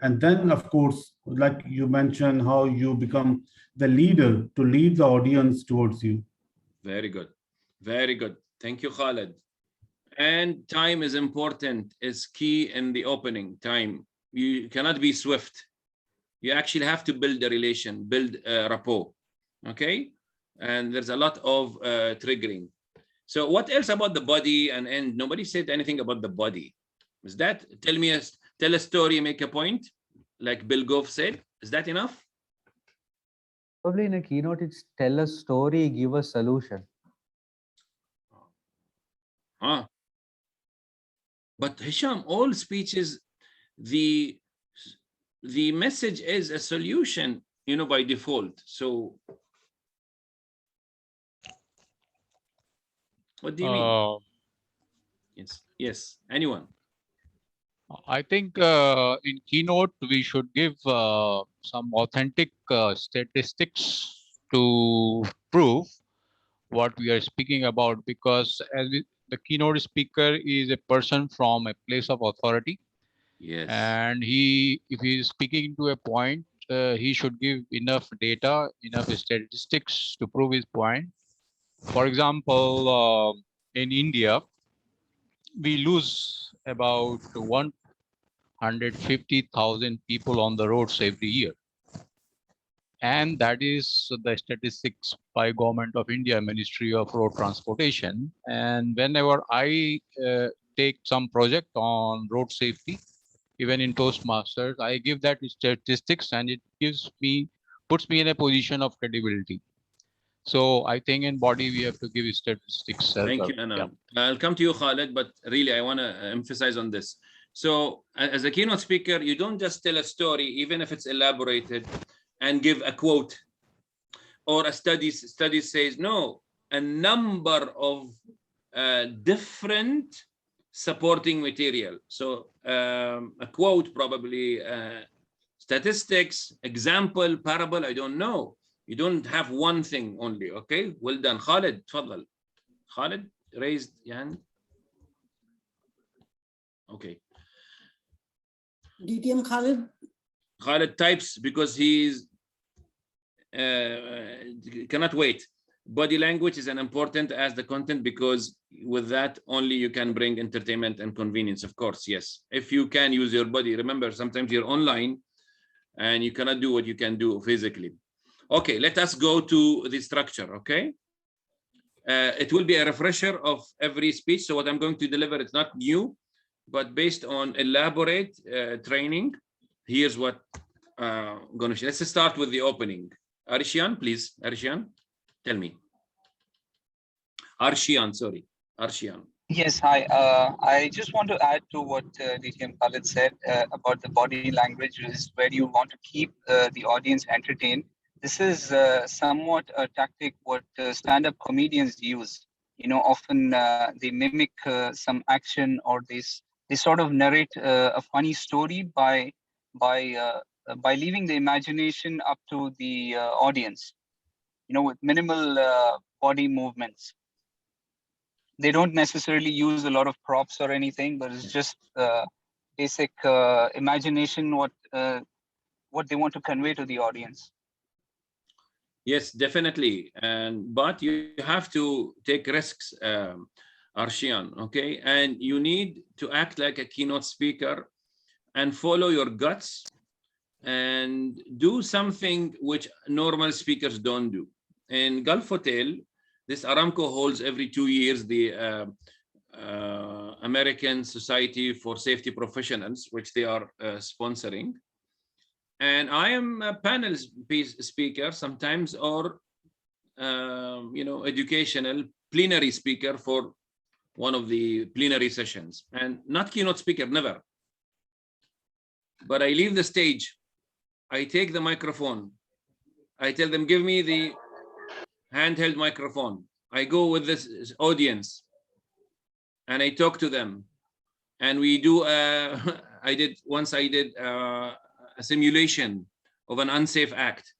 And then, of course, like you mentioned, how you become the leader to lead the audience towards you. Very good. Very good. Thank you, Khalid. And time is important, is key in the opening time. You cannot be swift. You actually have to build a relation, build a rapport, okay? And there's a lot of triggering. So what else about the body and end? Nobody said anything about the body. Is that, tell a story, make a point, like Bill Goff said? Is that enough? Probably in a keynote, it's tell a story, give a solution. But Hisham, all speeches, the message is a solution, you know, by default. So what do you mean? Yes, anyone? I think in keynote, we should give some authentic statistics to prove what we are speaking about, because the keynote speaker is a person from a place of authority. Yes. And if he is speaking to a point, he should give enough data, enough statistics to prove his point. For example, in India, we lose about 150,000 people on the roads every year. And that is the statistics by Government of India, Ministry of Road Transportation. And whenever I take some project on road safety, even in Toastmasters, I give that statistics, and it puts me in a position of credibility. So I think in body, we have to give statistics. Thank you, Anand. Yeah. I'll come to you, Khalid, but really I want to emphasize on this. So as a keynote speaker, you don't just tell a story, even if it's elaborated, and give a quote or a study says, no, a number of different supporting material. So a quote, probably statistics, example, parable, I don't know. You don't have one thing only, okay? Well done. Khalid, tfadal. Khalid, raised your hand. Okay. DTM Khalid? Khalid types because he's cannot wait. Body language is as important as the content, because with that only you can bring entertainment and convenience, of course, yes. If you can use your body, remember, sometimes you're online and you cannot do what you can do physically. Okay, let us go to the structure, okay? It will be a refresher of every speech. So what I'm going to deliver is not new, but based on elaborate training. Here's what I'm going to share. Let's start with the opening. Arshian, please. Arshian, tell me. Arshian, sorry. Arshian. Yes, hi. I just want to add to what DTM Khalid said about the body language, is where you want to keep the audience entertained. This is somewhat a tactic what stand-up comedians use. You know, often they mimic some action, or they sort of narrate a funny story by leaving the imagination up to the audience. You know, with minimal body movements. They don't necessarily use a lot of props or anything, but it's just basic imagination, what they want to convey to the audience. Yes, definitely. But you have to take risks, Arshian, okay? And you need to act like a keynote speaker and follow your guts and do something which normal speakers don't do. In Gulf Hotel, this Aramco holds every 2 years the American Society for Safety Professionals, which they are sponsoring. And I am a panel speaker sometimes, or you know, educational plenary speaker for one of the plenary sessions, and not keynote speaker, never. But I leave the stage. I take the microphone. I tell them, give me the handheld microphone. I go with this audience and I talk to them. And we do, I did a simulation of an unsafe act.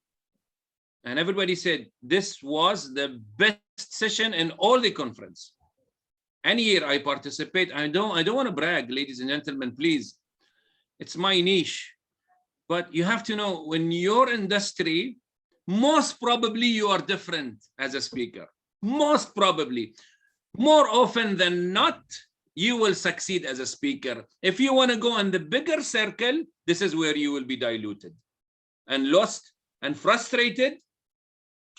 And everybody said, this was the best session in all the conference. Any year I participate, I don't want to brag, ladies and gentlemen, please. It's my niche. But you have to know, when your industry, most probably you are different as a speaker. Most probably. More often than not, you will succeed as a speaker. If you want to go in the bigger circle, this is where you will be diluted and lost and frustrated,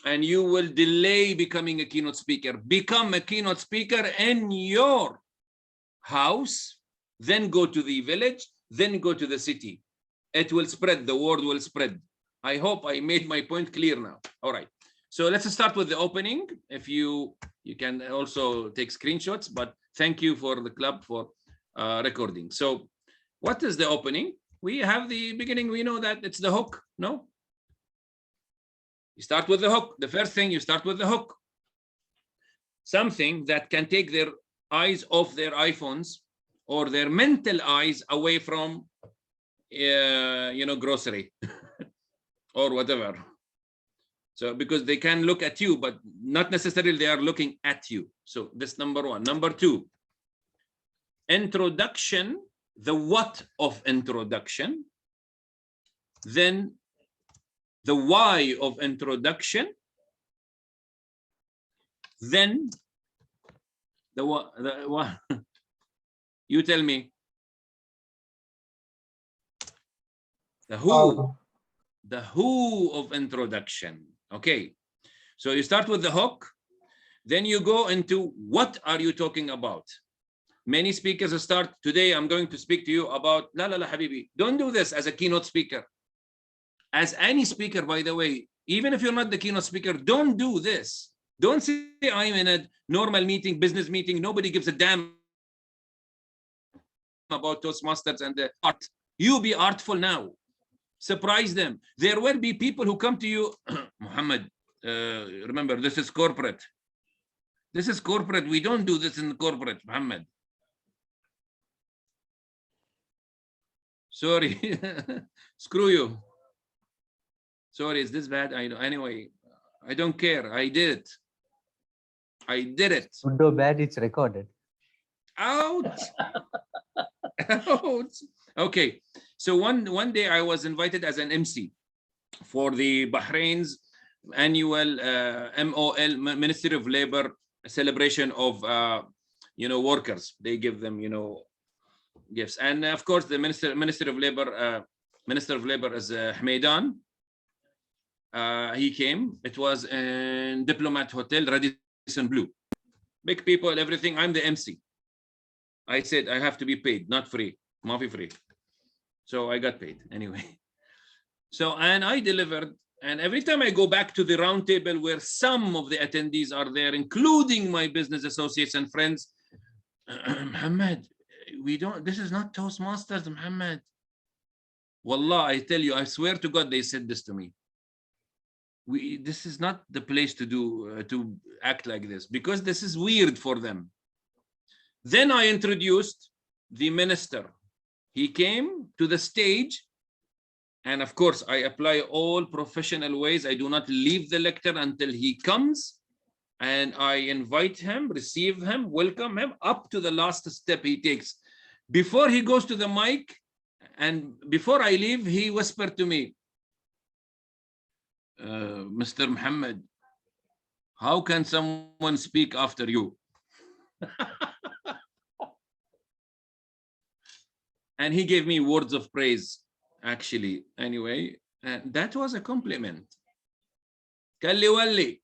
and you will delay becoming a keynote speaker. Become a keynote speaker in your house, then go to the village, then go to the city. It will spread, the word will spread. I hope I made my point clear now. All right, so let's start with the opening. If you can also take screenshots, but thank you for the club for recording. So what is the opening? We have the beginning, we know that it's the hook, no? You start with the hook. The first thing, you start with the hook. Something that can take their eyes off their iPhones or their mental eyes away from, grocery or whatever. So because they can look at you, but not necessarily they are looking at you. So this number one. Number two, introduction, the what of introduction, then the why of introduction, then the what. You tell me. The who. The who of introduction. Okay, so you start with the hook, then you go into what are you talking about. Many speakers start, today I'm going to speak to you about, la habibi, don't do this as a keynote speaker. As any speaker, by the way, even if you're not the keynote speaker, don't do this. Don't say I'm in a normal meeting, business meeting, nobody gives a damn about Toastmasters and the art. You be artful now. Surprise them. There will be people who come to you, Mohammed, remember, this is corporate. This is corporate. We don't do this in corporate, Mohammed. Sorry. Screw you. Sorry, is this bad? Anyway, I don't care. I did it. I did it. Good or bad, it's recorded. Ouch. Ouch. Okay. So one day I was invited as an MC for the Bahrain's annual MOL, Ministry of Labor, celebration of workers. They give them gifts, and of course the Minister of Labor is Hameidan. He came. It was in Diplomat Hotel, Radisson Blu. Big people, everything. I'm the MC. I said I have to be paid, not free. Mafi free. So I got paid anyway. So, and I delivered. And every time I go back to the round table where some of the attendees are there, including my business associates and friends, Mohammed, this is not Toastmasters, Mohammed. Wallah, I tell you, I swear to God, they said this to me. This is not the place to act like this, because this is weird for them. Then I introduced the minister. He came to the stage, and of course, I apply all professional ways. I do not leave the lecture until he comes, and I invite him, receive him, welcome him up to the last step he takes. Before he goes to the mic, and before I leave, he whispered to me, Mr. Mohammed, how can someone speak after you? And he gave me words of praise, actually. Anyway, that was a compliment. Kalli walli.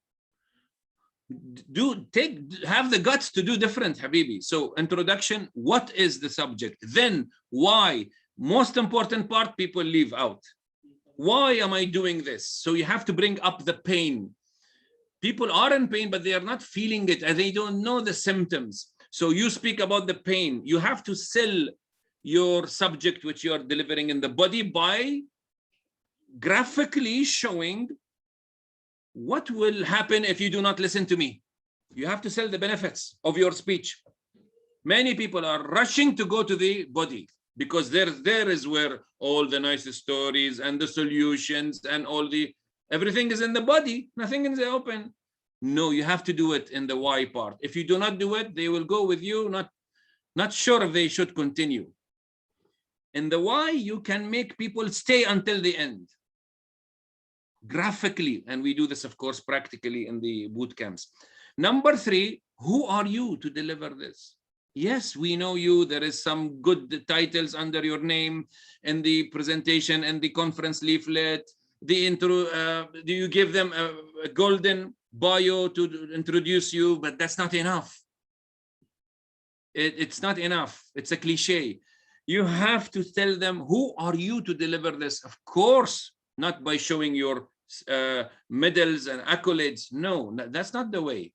Have the guts to do different, Habibi. So introduction, what is the subject? Then why? Most important part, people leave out. Why am I doing this? So you have to bring up the pain. People are in pain, but they are not feeling it, and they don't know the symptoms. So you speak about the pain. You have to sell your subject which you are delivering in the body by graphically showing what will happen if you do not listen to me. You have to sell the benefits of your speech. Many people are rushing to go to the body because there is where all the nice stories and the solutions and everything is in the body, nothing in the open. No, you have to do it in the why part. If you do not do it, they will go with you, not sure if they should continue. In the why, you can make people stay until the end. Graphically, and we do this, of course, practically in the boot camps. Number 3, who are you to deliver this? Yes, we know you. There is some good titles under your name in the presentation and the conference leaflet. The intro, do you give them a golden bio to introduce you? But that's not enough. It's not enough. It's a cliche. You have to tell them, who are you to deliver this? Of course, not by showing your medals and accolades. No, that's not the way.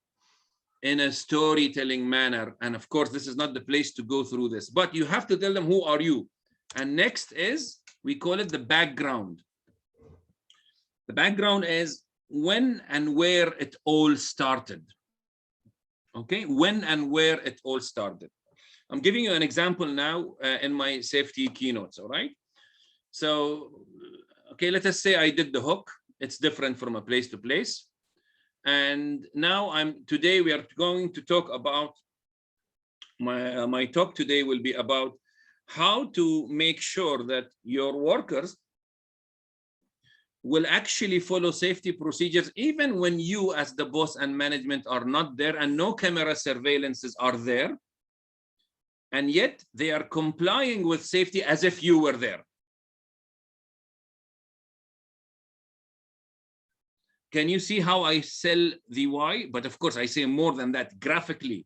In a storytelling manner. And of course, this is not the place to go through this, but you have to tell them, who are you? And next is, we call it the background. The background is when and where it all started. Okay, when and where it all started. I'm giving you an example now in my safety keynotes, all right? So, okay, let us say I did the hook. It's different from a place to place. And now today we are going to talk about, my talk today will be about how to make sure that your workers will actually follow safety procedures, even when you as the boss and management are not there and no camera surveillances are there. And yet they are complying with safety as if you were there. Can you see how I sell the why? But of course, I say more than that graphically.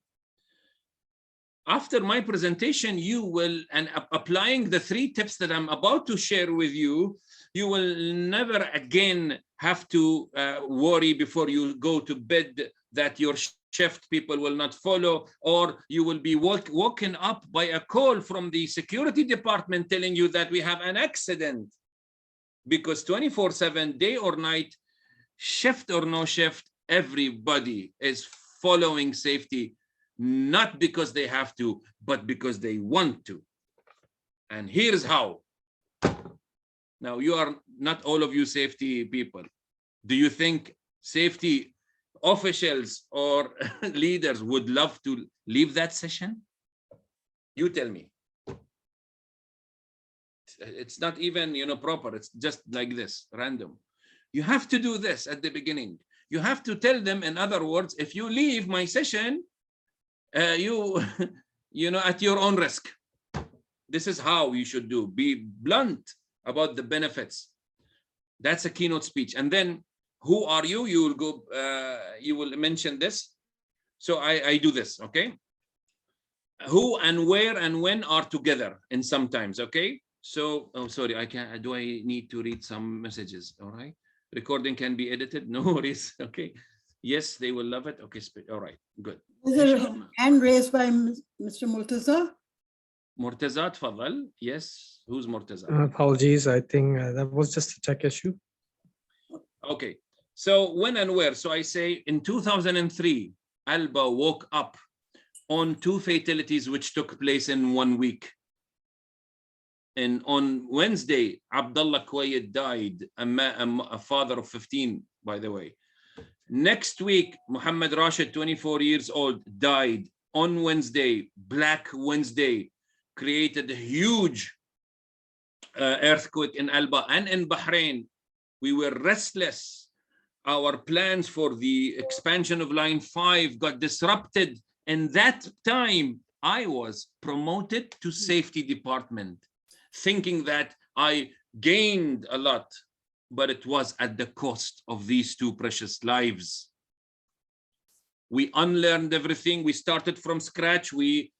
After my presentation, you will, and applying the 3 tips that I'm about to share with you, you will never again have to worry before you go to bed that your shift people will not follow, or you will be woken up by a call from the security department telling you that we have an accident. Because 24/7, day or night, shift or no shift, everybody is following safety, not because they have to, but because they want to. And here's how. Now, you are not all of you safety people. Do you think safety officials or leaders would love to leave that session? You tell me. It's not even, proper. It's just like this, random. You have to do this at the beginning. You have to tell them, in other words, if you leave my session, at your own risk. This is how you should do. Be blunt about the benefits. That's a keynote speech. And then, who are you? You will go. You will mention this. So I do this. Okay. Who and where and when are together. And sometimes. Okay. So, oh, sorry. I can't. Do I need to read some messages? All right. Recording can be edited. No worries. Okay. Yes, they will love it. Okay. All right. Good. Is there a hand raised by Mr. Murtaza? Murtaza, tfadal. Yes. Who's Murtaza? Apologies. I think that was just a tech issue. Okay. So when and where? So I say in 2003, Alba woke up on 2 fatalities which took place in 1 week. And on Wednesday, Abdullah Kuwait died, a father of 15, by the way. Next week, Mohammed Rashid, 24 years old, died on Wednesday, Black Wednesday, created a huge earthquake in Alba and in Bahrain. We were restless. Our plans for the expansion of Line 5 got disrupted. And that time, I was promoted to safety department, thinking that I gained a lot, but it was at the cost of these 2 precious lives. We unlearned everything. We started from scratch. We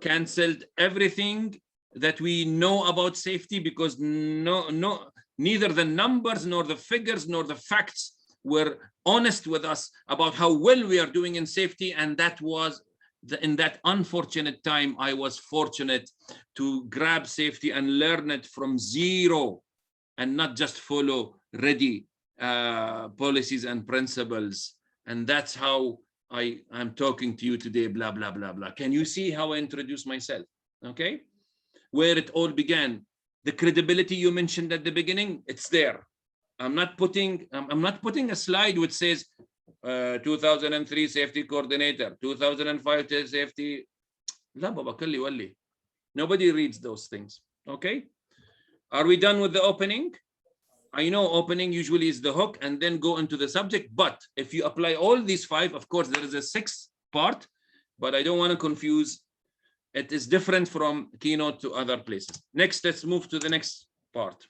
canceled everything that we know about safety because neither the numbers nor the figures nor the facts were honest with us about how well we are doing in safety. And that was in that unfortunate time, I was fortunate to grab safety and learn it from zero and not just follow ready policies and principles. And that's how I'm talking to you today, blah, blah, blah, blah. Can you see how I introduce myself? Okay. Where it all began. The credibility you mentioned at the beginning, it's there. I'm not putting a slide which says 2003 safety coordinator, 2005 safety. Nobody reads those things. Okay. Are we done with the opening? I know opening usually is the hook and then go into the subject, but if you apply all these 5, of course, there is a 6th part, but I don't want to confuse. It is different from keynote to other places. Next, let's move to the next part.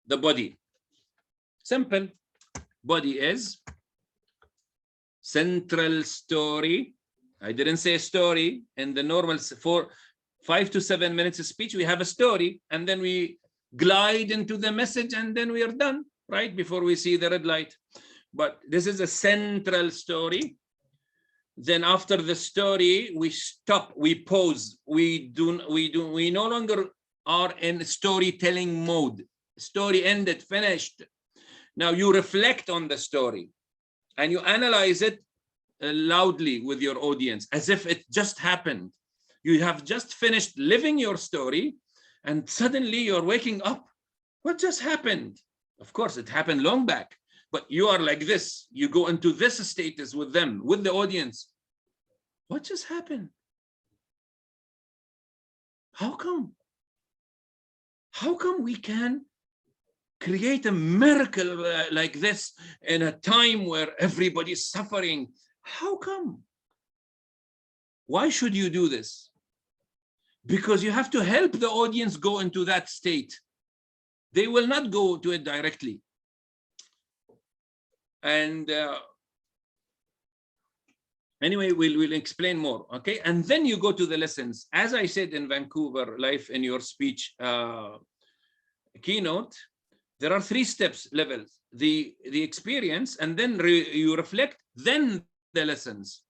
The body. Simple. Body is central story. I didn't say story. In the normal 5 to 7 minutes of speech, we have a story, and then we glide into the message, and then we are done, right? Before we see the red light. But this is a central story. Then after the story, we stop, we pause. We no longer are in storytelling mode. Story ended, finished. Now you reflect on the story and you analyze it loudly with your audience as if it just happened. You have just finished living your story and suddenly you're waking up. What just happened? Of course, it happened long back, but you are like this. You go into this status with them, with the audience. What just happened? How come? How come we can create a miracle like this in a time where everybody's suffering? How come? Why should you do this? Because you have to help the audience go into that state. They will not go to it directly. And anyway, we'll explain more, okay? And then you go to the lessons. As I said in Vancouver, live in your speech keynote, there are 3 steps, levels. The experience, and then you reflect, then the lessons.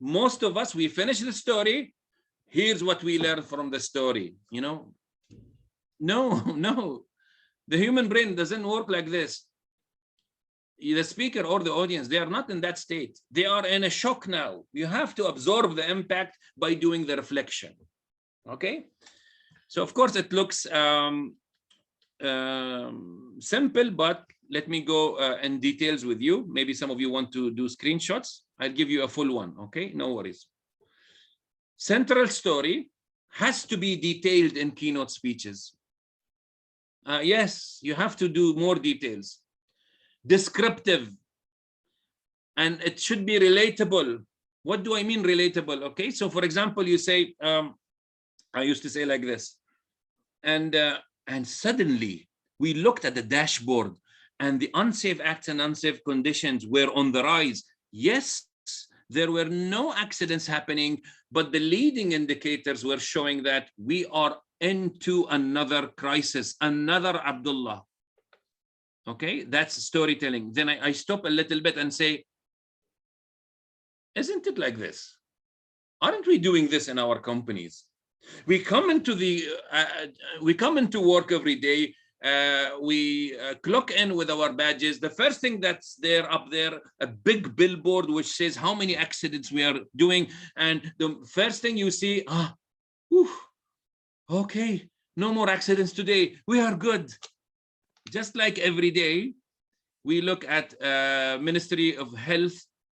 Most of us, we finish the story. Here's what we learned from the story, you know? No. The human brain doesn't work like this. The speaker or the audience, they are not in that state. They are in a shock now. You have to absorb the impact by doing the reflection, okay? So of course it looks simple, but let me go in details with you. Maybe some of you want to do screenshots. I'll give you a full one, okay? No worries. Central story has to be detailed in keynote speeches. Yes, you have to do more details. Descriptive, and it should be relatable. What do I mean relatable? Okay, so for example, you say, I used to say like this, and suddenly we looked at the dashboard and the unsafe acts and unsafe conditions were on the rise. Yes, there were no accidents happening, but the leading indicators were showing that we are into another crisis, another Abdullah. Okay, that's storytelling. Then I stop a little bit and say, isn't it like this? Aren't we doing this in our companies? We come into work every day. We clock in with our badges. The first thing that's there up there, a big billboard which says how many accidents we are doing, and the first thing you see, okay, no more accidents today. We are good. Just like every day, we look at Ministry of Health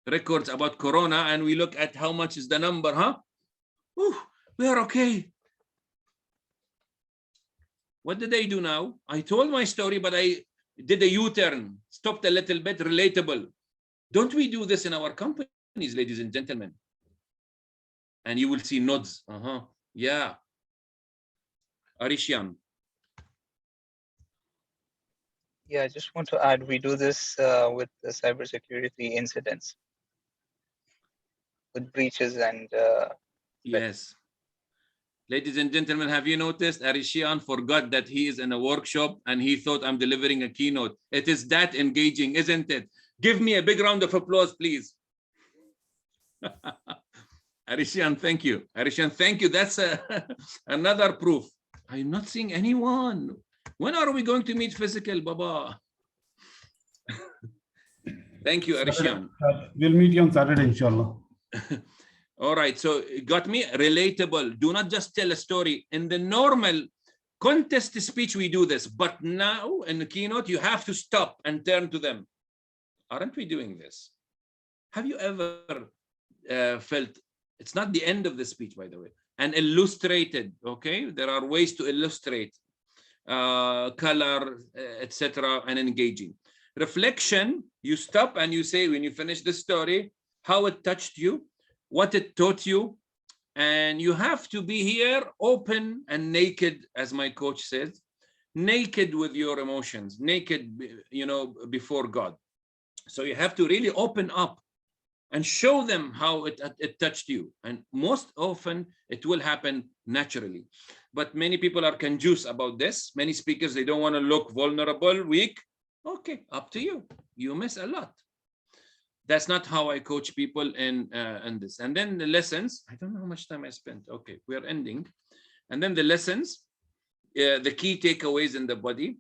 records about Corona, and we look at how much is the number, we are okay. What did I do now? I told my story, but I did a U-turn, stopped a little bit, relatable. Don't we do this in our companies, ladies and gentlemen? And you will see nods. Yeah. Arishan. Yeah, I just want to add, we do this with the cybersecurity incidents, with breaches and yes. Ladies and gentlemen, have you noticed Arishan forgot that he is in a workshop and he thought I'm delivering a keynote? It is that engaging, isn't it? Give me a big round of applause, please. Arishan, thank you. Arishan, thank you. That's another proof. I'm not seeing anyone. When are we going to meet physical, Baba? Thank you, Arishan. We'll meet you on Saturday, inshallah. All right, so it got me relatable. Do not just tell a story. In the normal contest speech, we do this. But now in the keynote, you have to stop and turn to them. Aren't we doing this? Have you ever felt, it's not the end of the speech, by the way, and illustrated, okay? There are ways to illustrate color, etc., and engaging. Reflection, you stop and you say, when you finish the story, how it touched you, what it taught you, and you have to be here open and naked, as my coach said, naked with your emotions, naked, you know, before God. So you have to really open up and show them how it touched you. And most often it will happen naturally. But many people are confused about this. Many speakers, they don't want to look vulnerable, weak. Okay, up to you. You miss a lot. That's not how I coach people in this. And then the lessons, I don't know how much time I spent. Okay, we are ending. And then the lessons, the key takeaways in the body,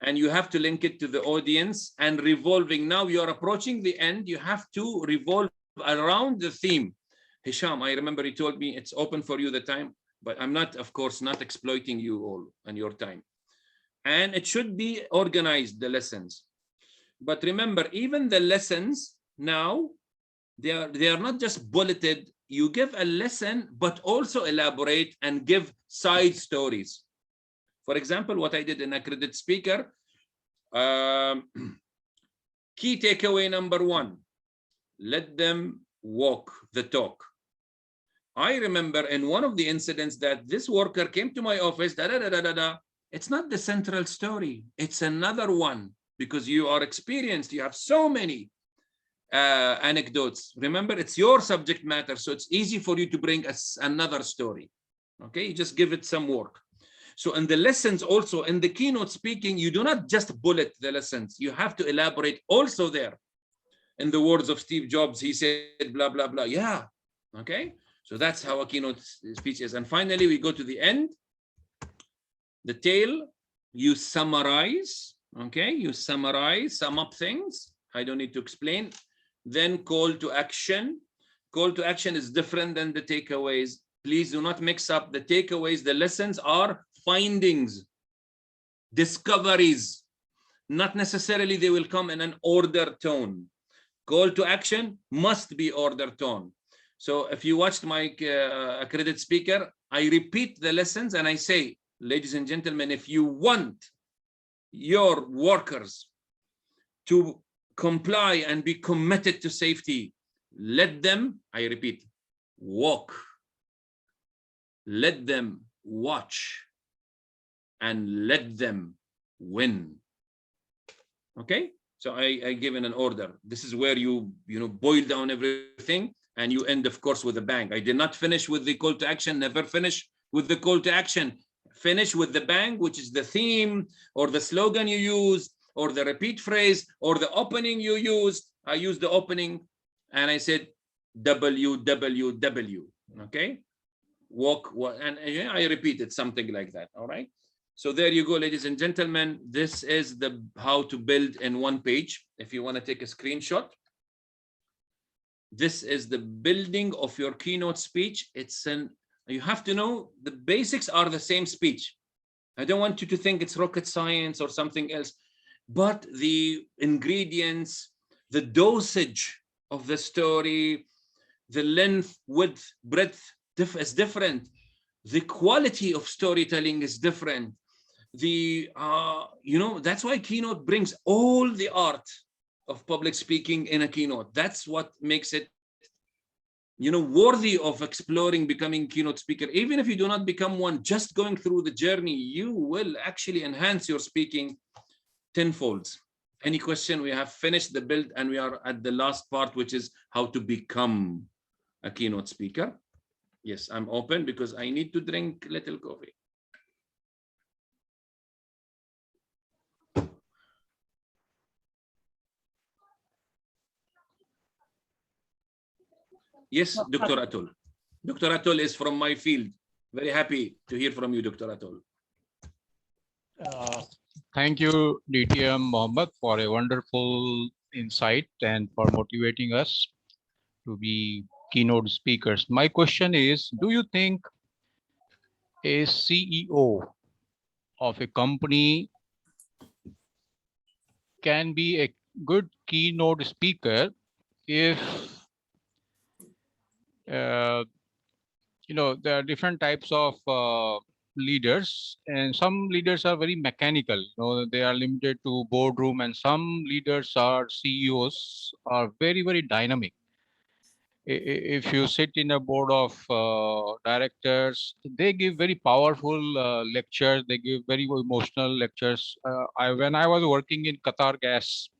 and you have to link it to the audience and revolving. Now you are approaching the end, you have to revolve around the theme. Hisham, I remember he told me it's open for you the time, but I'm not, of course, not exploiting you all and your time. And it should be organized, the lessons. But remember, even the lessons now, they are not just bulleted. You give a lesson, but also elaborate and give side stories. For example, what I did in Accredited Speaker, key takeaway number 1, let them walk the talk. I remember in one of the incidents that this worker came to my office, it's not the central story, it's another one, because you are experienced, you have so many anecdotes. Remember, it's your subject matter, so it's easy for you to bring another story. Okay, you just give it some work. So in the lessons also, in the keynote speaking, you do not just bullet the lessons. You have to elaborate also there. In the words of Steve Jobs, he said, blah, blah, blah. Yeah, okay? So that's how a keynote speech is. And finally, we go to the end. The tail, you summarize, okay? You summarize, sum up things. I don't need to explain. Then call to action. Call to action is different than the takeaways. Please do not mix up the takeaways. The lessons are findings, discoveries. Not necessarily they will come in an order tone. Call to action must be order tone. So if you watched my accredited speaker, I repeat the lessons and I say, ladies and gentlemen, if you want your workers to comply and be committed to safety, let them, I repeat, walk. Let them watch. And let them win. Okay, so I given an order. This is where you boil down everything and you end, of course, with a bang. I did not finish with the call to action. Never finish with the call to action. Finish with the bang, which is the theme or the slogan you use or the repeat phrase or the opening you used. I used the opening and I said WWW. Okay, walk, and I repeated something like that. All right. So there you go, ladies and gentlemen. This is the how to build in one page. If you want to take a screenshot, this is the building of your keynote speech. You have to know the basics are the same speech. I don't want you to think it's rocket science or something else, but the ingredients, the dosage of the story, the length, width, breadth is different. The quality of storytelling is different. That's why keynote brings all the art of public speaking in a keynote. That's what makes it, worthy of exploring becoming keynote speaker. Even if you do not become one, just going through the journey, you will actually enhance your speaking tenfold. Any question? We have finished the build and we are at the last part, which is how to become a keynote speaker. Yes, I'm open because I need to drink little coffee. Yes, Dr. Atul. Dr. Atul is from my field. Very happy to hear from you, Dr. Atul. Thank you, DTM Mohammed, for a wonderful insight and for motivating us to be keynote speakers. My question is, do you think a CEO of a company can be a good keynote speaker if there are different types of leaders, and some leaders are very mechanical, they are limited to boardroom, and some leaders are CEOs are very, very dynamic. If you sit in a board of directors, they give very powerful lectures, they give very emotional lectures. When I was working in Qatar Gas,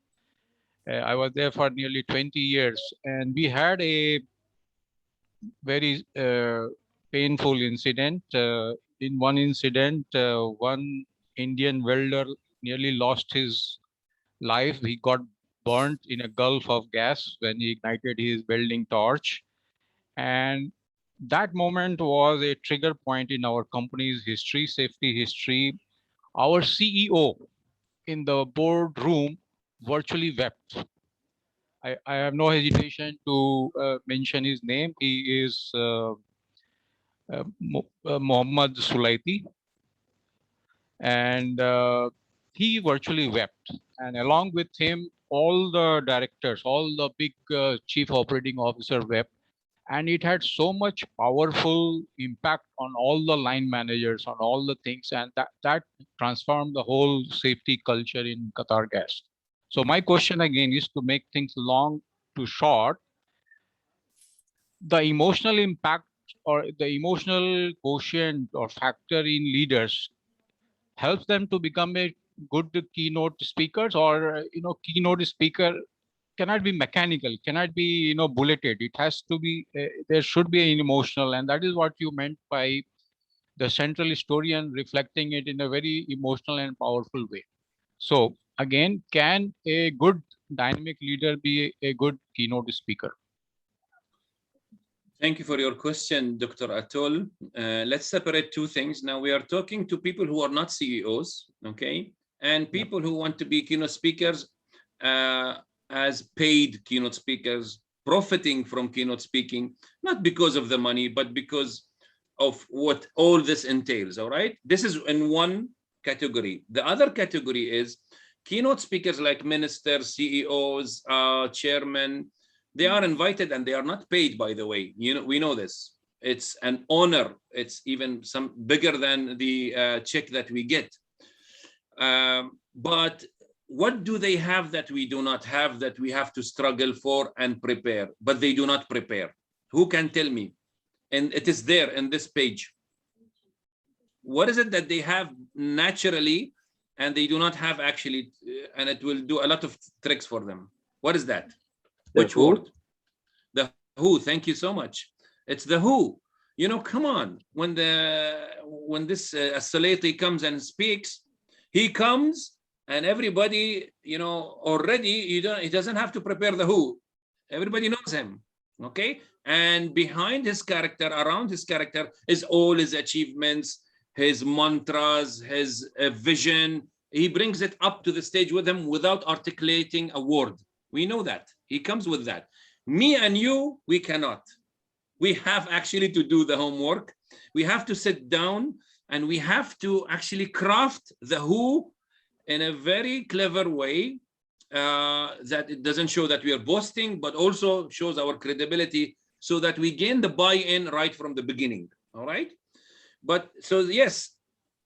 I was there for nearly 20 years, and we had a very painful incident. In one incident, one Indian welder nearly lost his life. He got burnt in a gulf of gas when he ignited his welding torch. And that moment was a trigger point in our company's history, safety history. Our CEO in the boardroom virtually wept. I have no hesitation to mention his name. He is Mohammed Sulaiti, and he virtually wept. And along with him, all the directors, all the big chief operating officer wept. And it had so much powerful impact on all the line managers, on all the things, and that transformed the whole safety culture in Qatar Gas. So my question again is, to make things long to short, the emotional impact or the emotional quotient or factor in leaders helps them to become a good keynote speakers, or keynote speaker cannot be mechanical, cannot be bulleted. It has to be there should be an emotional, and that is what you meant by the central historian reflecting it in a very emotional and powerful way. So again, can a good dynamic leader be a good keynote speaker? Thank you for your question, Dr. Atul. Let's separate two things. Now we are talking to people who are not CEOs, okay? And people who want to be keynote speakers as paid keynote speakers, profiting from keynote speaking, not because of the money, but because of what all this entails, all right? This is in one category. The other category is keynote speakers like ministers, CEOs, chairmen. They are invited and they are not paid, by the way. We know this. It's an honor. It's even some bigger than the check that we get. But what do they have that we do not have, that we have to struggle for and prepare, but they do not prepare? Who can tell me? And it is there in this page. What is it that they have naturally and they do not have actually, and it will do a lot of tricks for them? What is that? Which word? The who. Thank you so much. It's the who. Come on. When this Salati comes and speaks, he comes and everybody, already he doesn't have to prepare the who. Everybody knows him. Okay. And behind his character, around his character, is all his achievements, his mantras, his vision. He brings it up to the stage with him without articulating a word. We know that. He comes with that. Me and you, we cannot. We have actually to do the homework. We have to sit down and we have to actually craft the who in a very clever way that it doesn't show that we are boasting, but also shows our credibility so that we gain the buy-in right from the beginning. All right. But so, yes,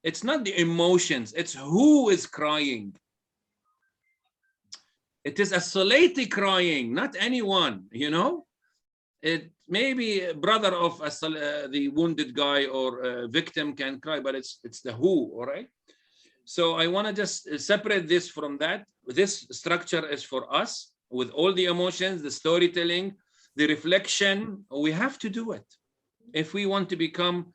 it's not the emotions, it's who is crying. It is a Salati crying, not anyone, It may be a brother of the wounded guy or victim can cry, but it's the who, all right? So I want to just separate this from that. This structure is for us with all the emotions, the storytelling, the reflection. We have to do it if we want to become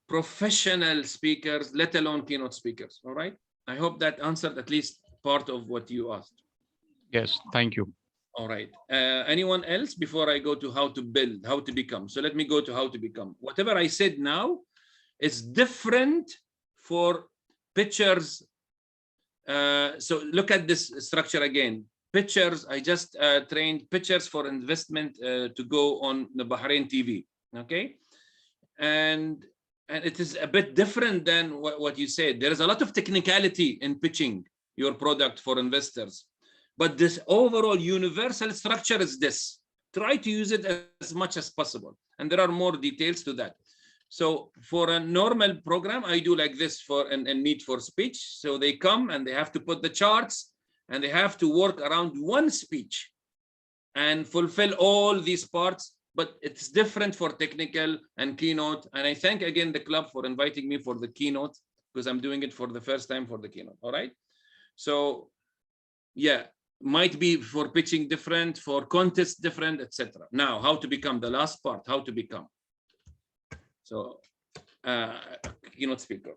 professional speakers, let alone keynote speakers, all right? I hope that answered at least part of what you asked. Yes, thank you. All right. Anyone else before I go to how to build, how to become? So let me go to how to become. Whatever I said now is different for pictures. So look at this structure again. Pictures, I just trained pictures for investment to go on the Bahrain TV, okay? And it is a bit different than what you said. There is a lot of technicality in pitching your product for investors. But this overall universal structure is this. Try to use it as much as possible. And there are more details to that. So for a normal program, I do like this for and Meet for Speech. So they come and they have to put the charts and they have to work around one speech and fulfill all these parts. But it's different for technical and keynote. And I thank again the club for inviting me for the keynote, because I'm doing it for the first time for the keynote. All right. So yeah, might be for pitching different, for contests different, etc. Now, how to become, the last part, how to become. So keynote speaker.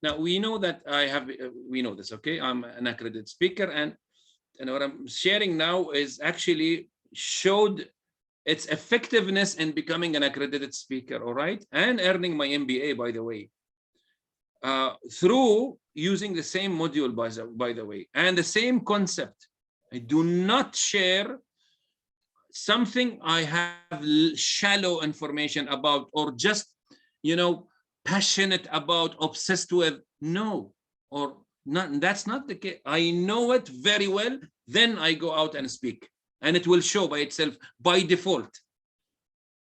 Now we know that I have, we know this, okay? I'm an accredited speaker, and what I'm sharing now is actually showed its effectiveness in becoming an accredited speaker, all right? And earning my MBA, by the way, through using the same module, by the way, and the same concept. I do not share something I have shallow information about, or just, you know, passionate about, obsessed with. No, or not. That's not the case. I know it very well. Then I go out and speak, and it will show by itself by default.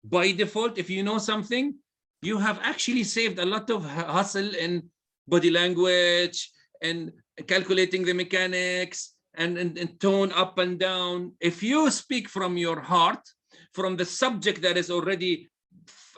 By default, if you know something, you have actually saved a lot of hustle in body language and calculating the mechanics and tone up and down. If you speak from your heart, from the subject that is already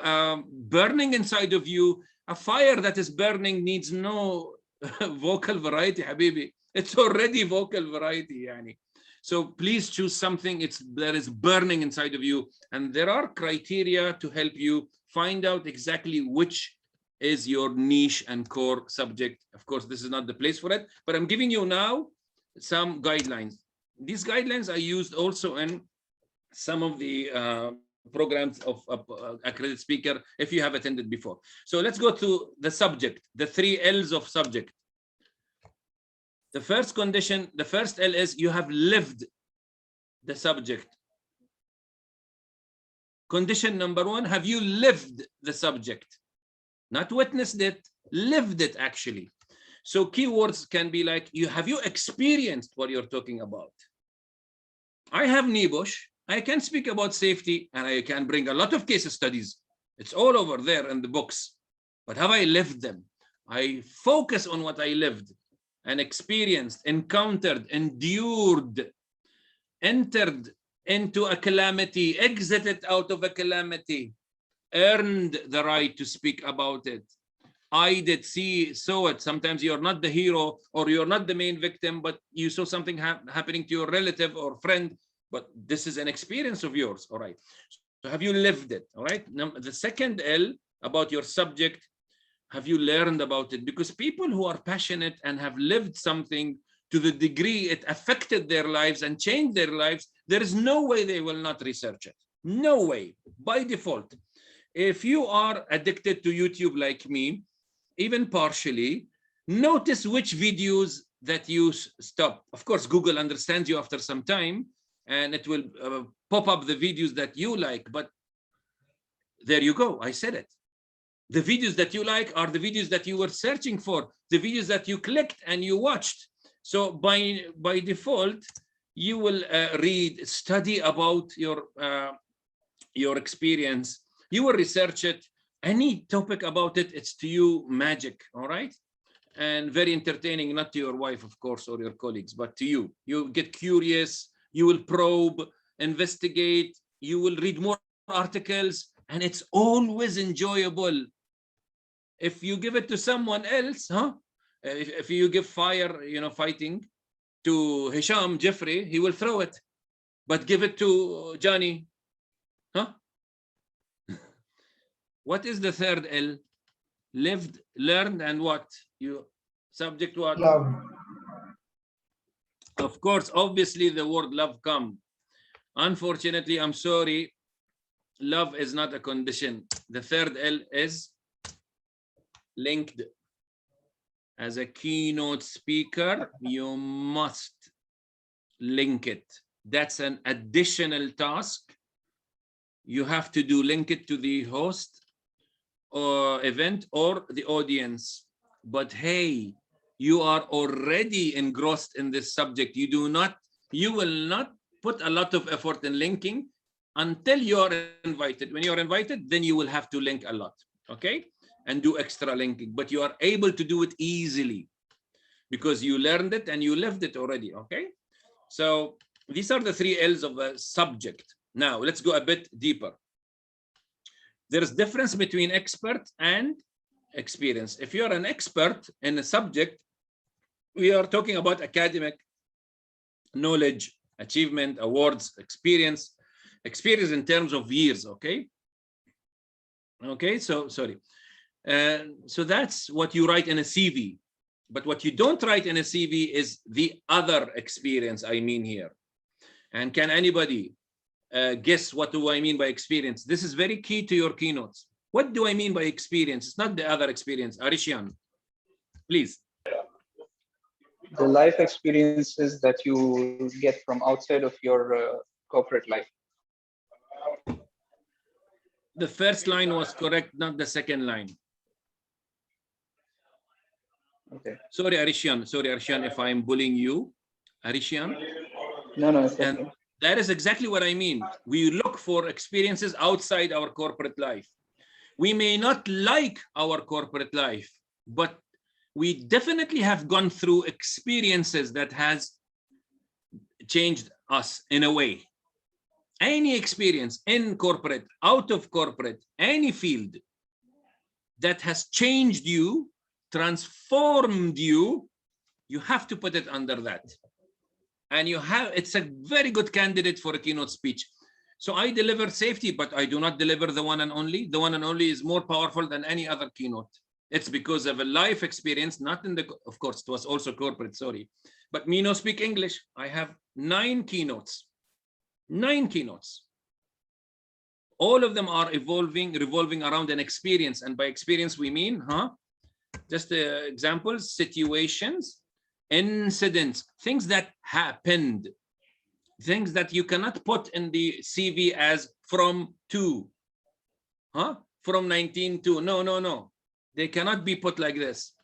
burning inside of you, a fire that is burning needs no vocal variety, habibi. It's already vocal variety, yani. So please choose something that is burning inside of you. And there are criteria to help you find out exactly which is your niche and core subject. Of course, this is not the place for it, but I'm giving you now some guidelines. These guidelines are used also in some of the programs of accredited speaker, if you have attended before. So let's go to the subject, the 3 L's of subject. The first condition, the first L is you have lived the subject. Condition number 1, have you lived the subject? Not witnessed it, lived it actually. So keywords can be like, have you experienced what you're talking about? I have Nibosh. I can speak about safety, and I can bring a lot of case studies. It's all over there in the books. But have I lived them? I focus on what I lived and experienced, encountered, endured, entered into a calamity, exited out of a calamity, earned the right to speak about it. I did saw it. Sometimes you're not the hero or you're not the main victim, but you saw something happening to your relative or friend, but this is an experience of yours, all right? So have you lived it, all right? Now, the second L about your subject, have you learned about it? Because people who are passionate and have lived something to the degree it affected their lives and changed their lives, there is no way they will not research it. No way, by default. If you are addicted to YouTube like me, even partially, notice which videos that you stop. Of course, Google understands you after some time, and it will pop up the videos that you like. But there you go, I said it. The videos that you like are the videos that you were searching for, the videos that you clicked and you watched. So by default, you will read, study about your experience. You will research it. Any topic about it, it's to you magic, all right? And very entertaining, not to your wife, of course, or your colleagues, but to you. You get curious, you will probe, investigate, you will read more articles, and it's always enjoyable. If you give it to someone else, if you give fire, fighting to Hisham, Jeffrey, he will throw it. But give it to Johnny, What is the third L? Lived, learned, and what? Subject what? Love. Of course, obviously the word love come. Unfortunately, I'm sorry, love is not a condition. The third L is linked. As a keynote speaker, you must link it. That's an additional task. You have to do link it to the host or event or the audience. But hey, you are already engrossed in this subject. You will not put a lot of effort in linking until you are invited. When you are invited, then you will have to link a lot, okay? And do extra linking, but you are able to do it easily because you learned it and you lived it already, okay? So these are the 3 L's of a subject. Now let's go a bit deeper. There's difference between expert and experience. If you're an expert in a subject, we are talking about academic knowledge, achievement, awards, experience in terms of years, okay? Okay, so sorry. So that's what you write in a CV. But what you don't write in a CV is the other experience I mean here. And can anybody guess what do I mean by experience? This is very key to your keynotes. What do I mean by experience? It's not the other experience. Arishan, please. The life experiences that you get from outside of your corporate life. The first line was correct, not the second line. Okay. Sorry, Arishan, if I'm bullying you, Arishan. No. And that is exactly what I mean. We look for experiences outside our corporate life. We may not like our corporate life, but we definitely have gone through experiences that has changed us in a way. Any experience in corporate, out of corporate, any field that has changed you, transformed you, you have to put it under that. And it's a very good candidate for a keynote speech. So I deliver safety, but I do not deliver the one and only. The one and only is more powerful than any other keynote. It's because of a life experience, not in the, of course, it was also corporate, sorry. But me no speak English. I have 9 keynotes. 9 keynotes. All of them are revolving around an experience. And by experience, we mean, just examples, situations, incidents, things that happened, things that you cannot put in the CV as from to, from 19 to, no. They cannot be put like this.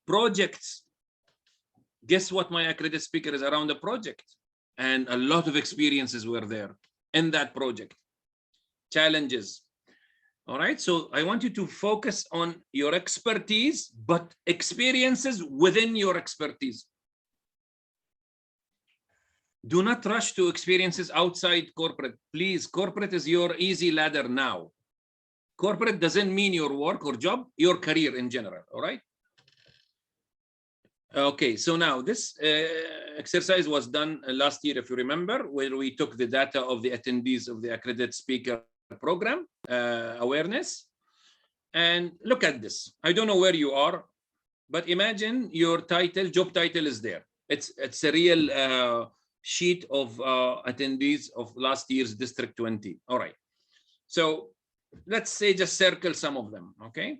Projects. Guess what my accredited speaker is around the project? And a lot of experiences were there in that project. Challenges. All right, so I want you to focus on your expertise, but experiences within your expertise. Do not rush to experiences outside corporate. Please, corporate is your easy ladder now. Corporate doesn't mean your work or job, your career in general, all right? Okay, so now this exercise was done last year, if you remember, where we took the data of the attendees of the accredited speaker program awareness. And look at this. I don't know where you are, but imagine your title, job title is there. It's a real sheet of attendees of last year's District 20. All right. So let's say just circle some of them, okay?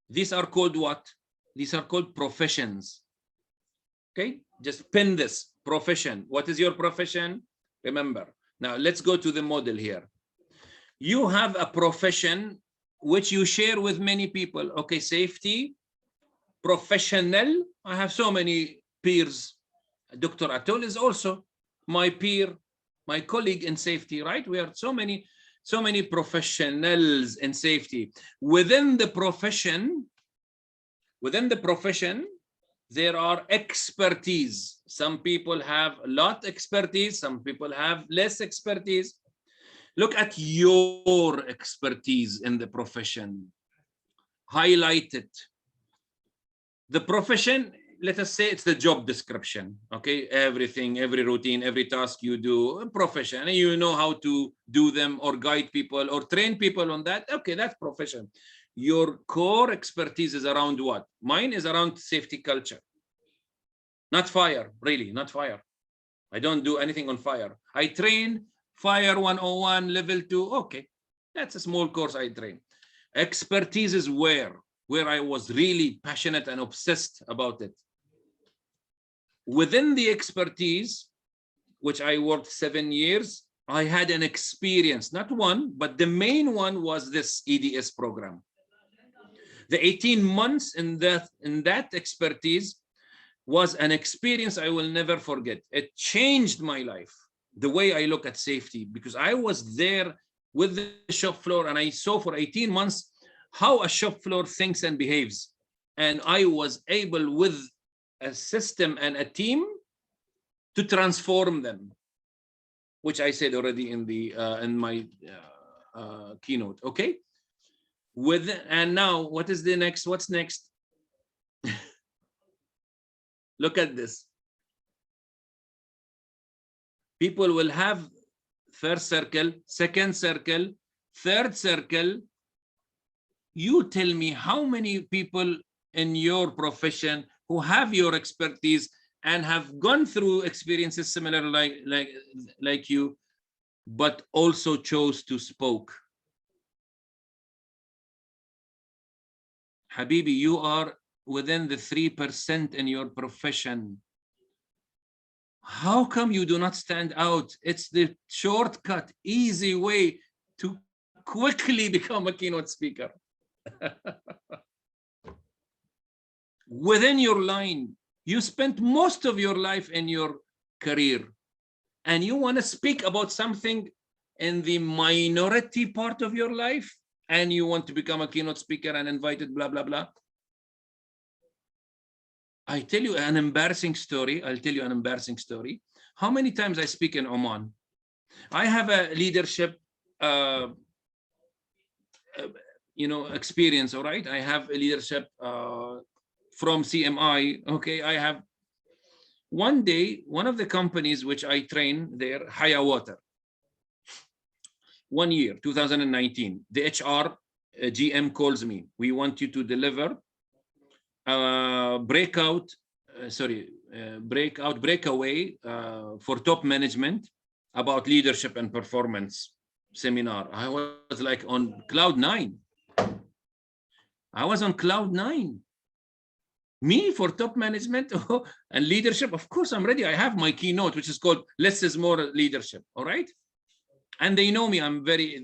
These are called what? These are called professions. Okay, just pin this, profession. What is your profession? Remember. Now let's go to the model here. You have a profession which you share with many people. Okay, safety, professional. I have so many peers. Dr. Atul is also my peer, my colleague in safety, right? We are so many professionals in safety. Within the profession, there are expertise. Some people have a lot expertise, some people have less expertise. Look at your expertise in the profession. Highlight it. The profession, let us say it's the job description, okay? Everything, every routine, every task you do, a profession, and you know how to do them or guide people or train people on that. Okay, that's profession. Your core expertise is around what? Mine is around safety culture. Not fire, really, not fire. I don't do anything on fire. I train Fire 101, level 2. Okay, that's a small course I train. Expertise is where I was really passionate and obsessed about it. Within the expertise, which I worked 7 years, I had an experience, not one, but the main one was this EDS program. The 18 months in that expertise was an experience I will never forget. It changed my life, the way I look at safety, because I was there with the shop floor and I saw for 18 months how a shop floor thinks and behaves. And I was able, with a system and a team, to transform them, which I said already in my keynote. Okay. And now what is the next? What's next? Look at this. People will have first circle, second circle, third circle. You tell me how many people in your profession who have your expertise and have gone through experiences similar like you, but also chose to spoke. Habibi, you are within the 3% in your profession. How come you do not stand out? It's the shortcut, easy way to quickly become a keynote speaker. Within your line, you spent most of your life in your career, and you want to speak about something in the minority part of your life, and you want to become a keynote speaker and invited, blah, blah, blah. I tell you an embarrassing story. I'll tell you an embarrassing story. How many times I speak in Oman? I have a leadership, experience, all right? I have a leadership from CMI, okay? I have, one day, one of the companies which I train there, Haya Water, 1 year, 2019, the HR GM calls me. We want you to deliver breakaway for top management about leadership and performance seminar. I was like on cloud 9. I was on cloud 9. Me for top management and leadership, of course I'm ready. I have my keynote, which is called Less is More Leadership, all right? And they know me,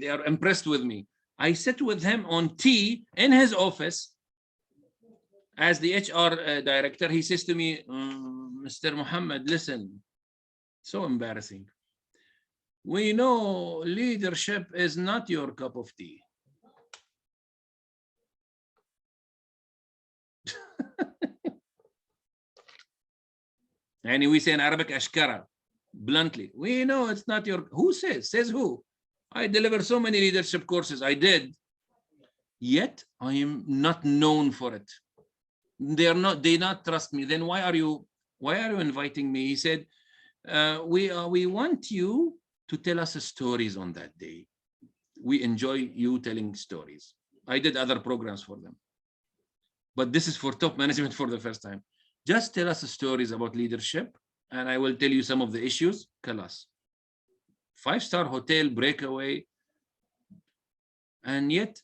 they are impressed with me. I sit with him on tea in his office as the HR director. He says to me, Mr. Mohammed, listen, so embarrassing. We know leadership is not your cup of tea. And we say in Arabic, ashkara, bluntly. We know it's not your, who says? Says who? I deliver so many leadership courses. I did. Yet I am not known for it. They not trust me. Then why are you inviting me? He said, we want you to tell us stories on that day. We enjoy you telling stories. I did other programs for them, but this is for top management for the first time. Just tell us stories about leadership, and I will tell you some of the issues. Kalas. 5-star hotel breakaway, and yet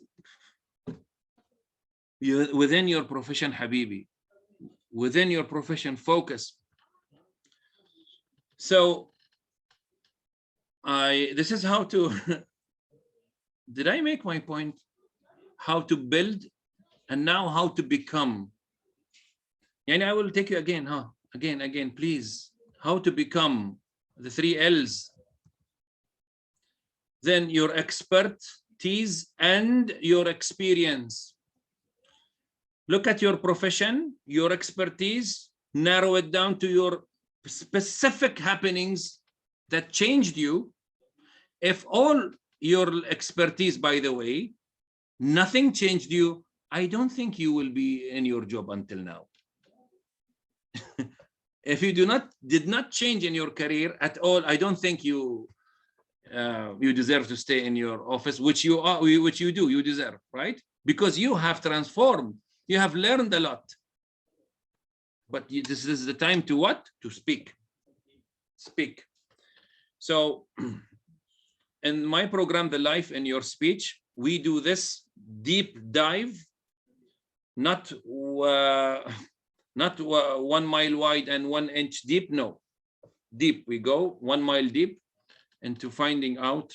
you within your profession, Habibi, within your profession, focus. So this is how to did I make my point? How to build, and now how to become. And I will take you again, again, please. How to become, the 3 L's. Then your expertise and your experience. Look at your profession, your expertise, narrow it down to your specific happenings that changed you. If all your expertise, by the way, nothing changed you, I don't think you will be in your job until now. If you did not change in your career at all, I don't think you deserve to stay in your office, which you do, you deserve, right? Because you have transformed, you have learned a lot. But this is the time to what? To speak. So in my program, The Life in Your Speech, we do this deep dive, not 1 mile wide and 1 inch deep. No, deep. We go 1 mile deep into finding out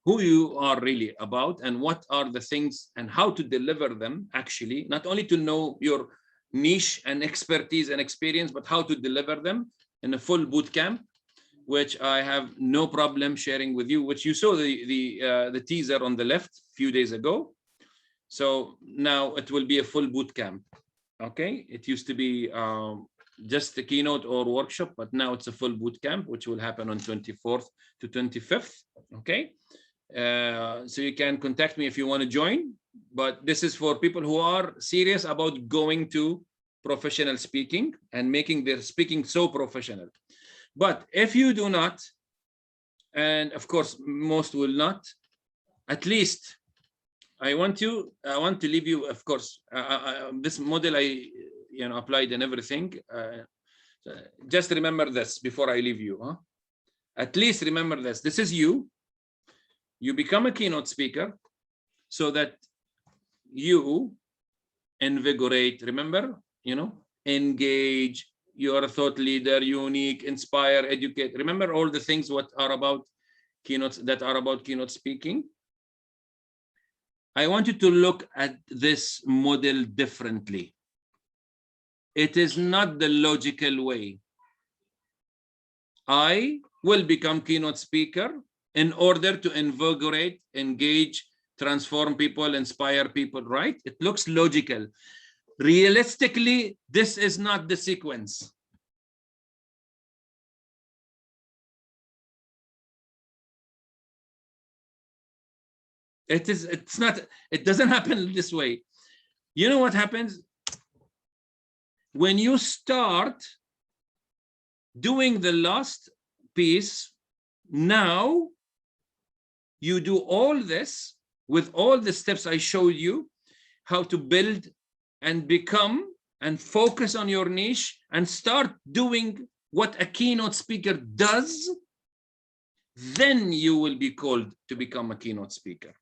who you are really about and what are the things and how to deliver them, actually, not only to know your niche and expertise and experience, but how to deliver them in a full boot camp, which I have no problem sharing with you, which you saw the teaser on the left a few days ago. So now it will be a full boot camp. Okay, it used to be just a keynote or workshop, but now it's a full boot camp, which will happen on 24th to 25th. Okay, so you can contact me if you want to join, but this is for people who are serious about going to professional speaking and making their speaking so professional. But if you do not, and of course most will not, at least I want to leave you, of course, this model I applied and everything. Just remember this before I leave you. Huh? At least remember this. This is you. You become a keynote speaker so that you invigorate, remember, engage, you're a thought leader, unique, inspire, educate. Remember all the things what are about keynotes, that are about keynote speaking. I want you to look at this model differently. It is not the logical way. I will become keynote speaker in order to invigorate, engage, transform people, inspire people, right? It looks logical. Realistically, this is not the sequence. It's not, it doesn't happen this way. You know what happens? When you start doing the last piece, now you do all this with all the steps I showed you, how to build and become and focus on your niche and start doing what a keynote speaker does, then you will be called to become a keynote speaker.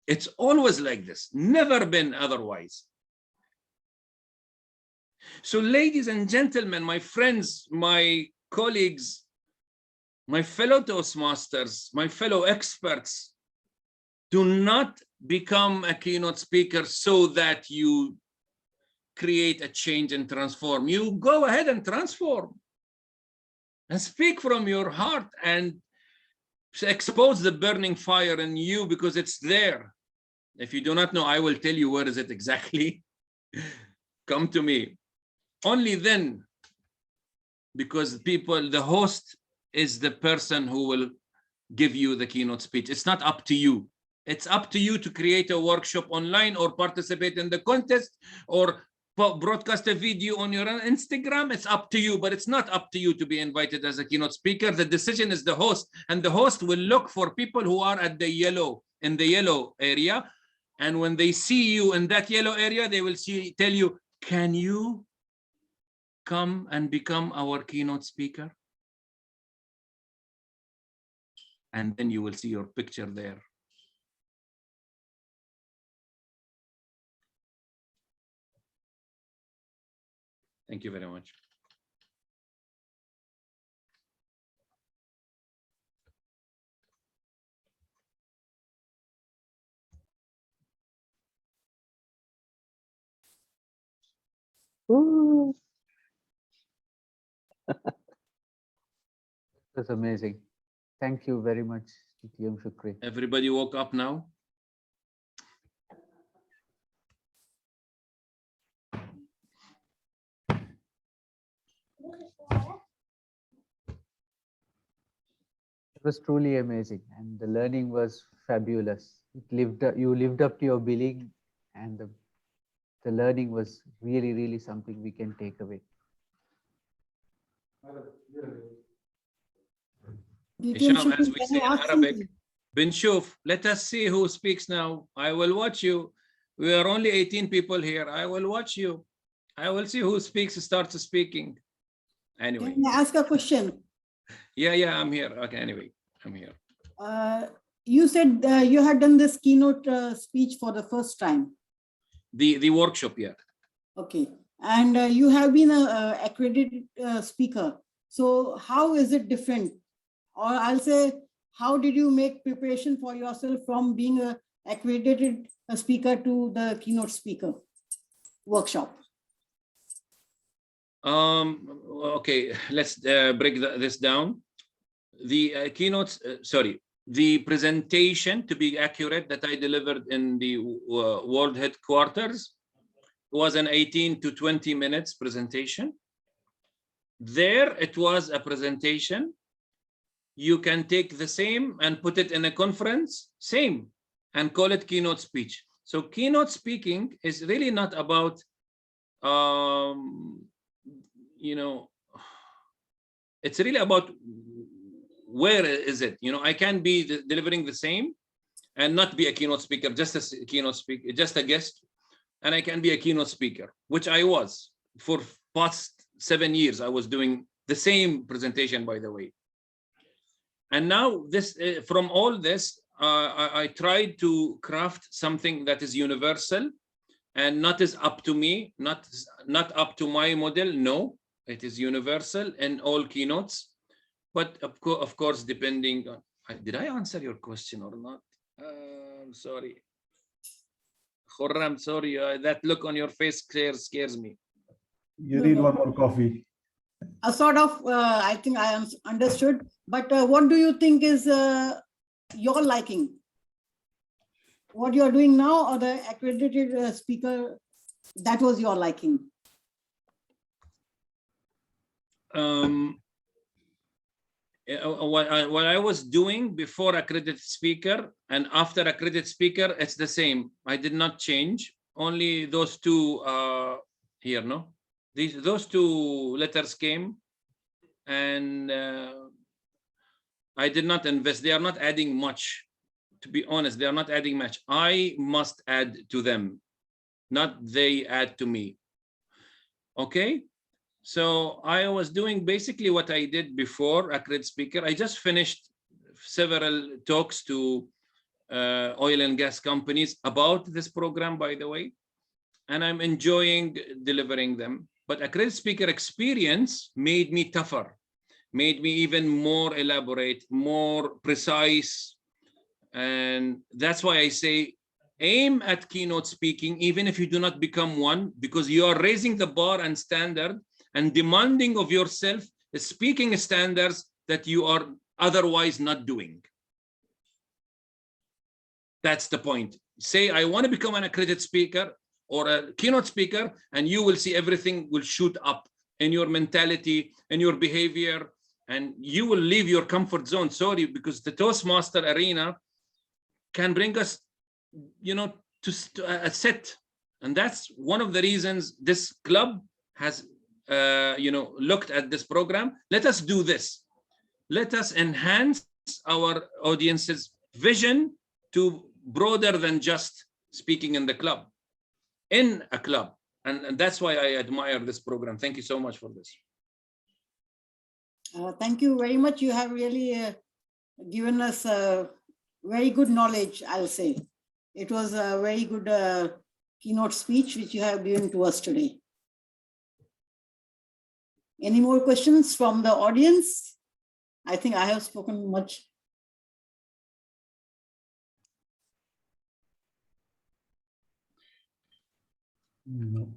It's always like this, never been otherwise. So ladies and gentlemen, my friends, my colleagues, my fellow Toastmasters, my fellow experts, do not become a keynote speaker so that you create a change and transform. You go ahead and transform and speak from your heart and expose the burning fire in you, because it's there. If you do not know, I will tell you where is it exactly. Come to me. Only then, because the host is the person who will give you the keynote speech. It's not up to you. It's up to you to create a workshop online or participate in the contest or broadcast a video on your Instagram. It's up to you, but it's not up to you to be invited as a keynote speaker. The decision is the host, and the host will look for people who are at the yellow, in the yellow area. And when they see you in that yellow area, they will tell you, can you come and become our keynote speaker? And then you will see your picture there. Thank you very much. Ooh. That's amazing. Thank you very much, DTM Shukri. Everybody woke up now? It was truly amazing, and the learning was fabulous. You lived up to your billing, and the learning was really, really something we can take away. Hisham, as we say in Arabic, bin shuf, let us see who speaks now. I will watch you. We are only 18 people here. I will watch you. I will see who speaks, starts speaking. Anyway. Can I ask a question? Yeah, I'm here. Okay, anyway, I'm here. You said you had done this keynote speech for the first time. The workshop, yeah. Okay. And you have been an accredited speaker. So how is it different? Or I'll say, how did you make preparation for yourself from being an accredited speaker to the keynote speaker workshop? Okay, let's break this down. The keynotes, the presentation, to be accurate, that I delivered in the world headquarters was an 18 to 20 minutes presentation. There, it was a presentation. You can take the same and put it in a conference, same, and call it keynote speech. So keynote speaking is really not about, you know, it's really about where is it? You know, I can be delivering the same and not be a keynote speaker, just a keynote speaker, just a guest, and I can be a keynote speaker, which I was for past 7 years. I was doing the same presentation, by the way. And now this, from all this, I tried to craft something that is universal and not is up to me, not up to my model. No, it is universal in all keynotes. But of course, depending on, did I answer your question or not? I'm sorry. Khurram, sorry, that look on your face scares me. You need one more coffee. A sort of, I think I understood. But what do you think is your liking? What you are doing now, or the accredited speaker, that was your liking? What I was doing before accredited speaker and after accredited speaker, it's the same. I did not change. Only those two here, no? Those two letters came, and I did not invest. They are not adding much. To be honest, they are not adding much. I must add to them, not they add to me. Okay? So I was doing basically what I did before accredited speaker. I just finished several talks to oil and gas companies about this program, by the way, and I'm enjoying delivering them. But accredited speaker experience made me tougher, made me even more elaborate, more precise. And that's why I say, aim at keynote speaking, even if you do not become one, because you are raising the bar and standard and demanding of yourself speaking standards that you are otherwise not doing. That's the point. Say, I want to become an accredited speaker or a keynote speaker, and you will see everything will shoot up in your mentality, in your behavior, and you will leave your comfort zone. Sorry, because the Toastmaster arena can bring us, you know, to a set. And that's one of the reasons this club has you know, looked at this program. Let us do this. Let us enhance our audience's vision to broader than just speaking in the club, in a club. And that's why I admire this program. Thank you so much for this. Thank you very much. You have really given us very good knowledge, I'll say. It was a very good keynote speech which you have given to us today. Any more questions from the audience? I think I have spoken much. No.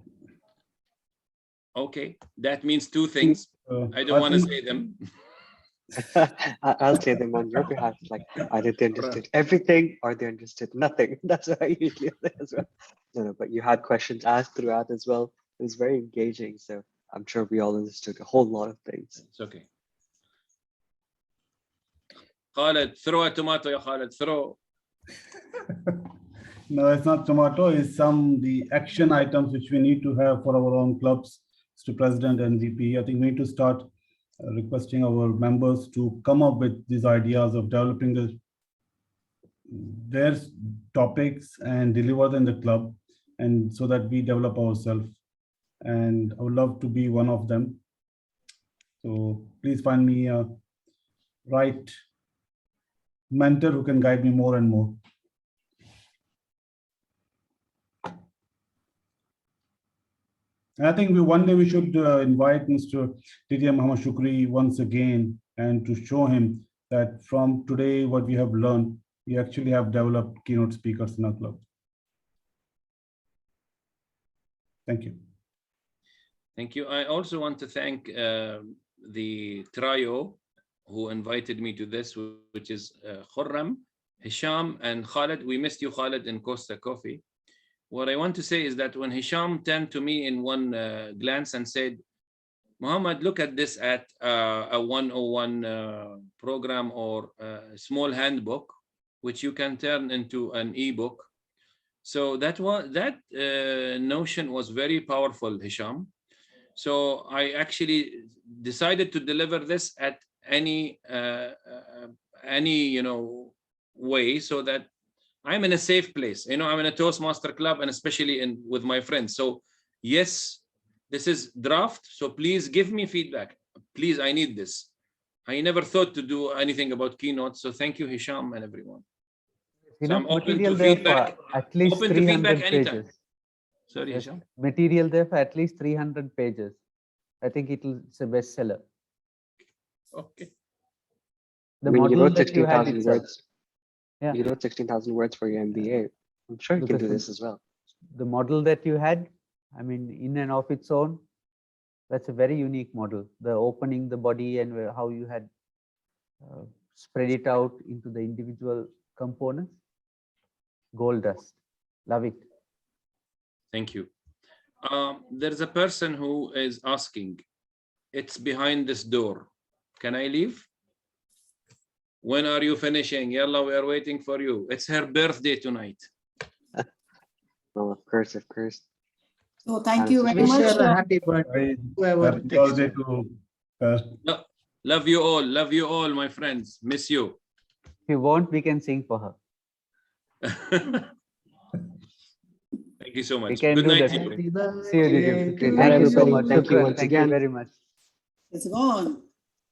Okay, that means two things. I don't want to say them. I'll say them on your behalf. Like, either they understood everything or they understood nothing. That's what I usually say as well. No, but you had questions asked throughout as well. It was very engaging. So I'm sure we all understood a whole lot of things. It's okay. Khaled, throw a tomato, ya Khaled, throw. No, it's not tomato. It's the action items which we need to have for our own clubs. To President and VP, I think we need to start requesting our members to come up with these ideas of developing their topics and deliver them in the club, and so that we develop ourselves. And I would love to be one of them. So please find me a right mentor who can guide me more and more. And I think one day we should invite Mr. DTM Mohammed Shukri once again, and to show him that from today, what we have learned, we actually have developed keynote speakers in our club. Thank you. Thank you. I also want to thank the trio who invited me to this, which is Khurram, Hisham, and Khalid. We missed you, Khalid, in Costa Coffee. What I want to say is that when Hisham turned to me in one glance and said, Mohammed, look at this at a 101 program or a small handbook, which you can turn into an ebook. So that notion was very powerful, Hisham. So I actually decided to deliver this at any way, so that I'm in a safe place. I'm in a Toastmaster club, and especially with my friends. So yes, this is draft. So please give me feedback. Please, I need this. I never thought to do anything about Keynote. So thank you, Hisham, and everyone. So I'm open to feedback. At least Open to 300 feedback anytime. pages. Sorry, There's Hisham. material there for at least 300 pages. I think it's a bestseller. Okay. The You model wrote that you had 16,000 itself. words. Yeah. You wrote 16,000 words for your MBA. I'm sure you can do this as well. The model that you had, I mean, in and of its own, that's a very unique model. The opening the body and how you had spread it out into the individual components. Gold dust. Love it. Thank you. There's a person who is asking, it's behind this door. Can I leave? When are you finishing? Yalla, we are waiting for you. It's her birthday tonight. Oh, of course, of course. So thank you very Wish much. her a happy birthday. Whoever Happy texted birthday her. to Love you all. Love you all, my friends. Miss you. If you want, we can sing for her. Thank you so We much. can Good do night that. to you. See you, Shukri. Bye, Thank you so everybody. much. Thank you Shukran. once Thank you again. very much. It's gone.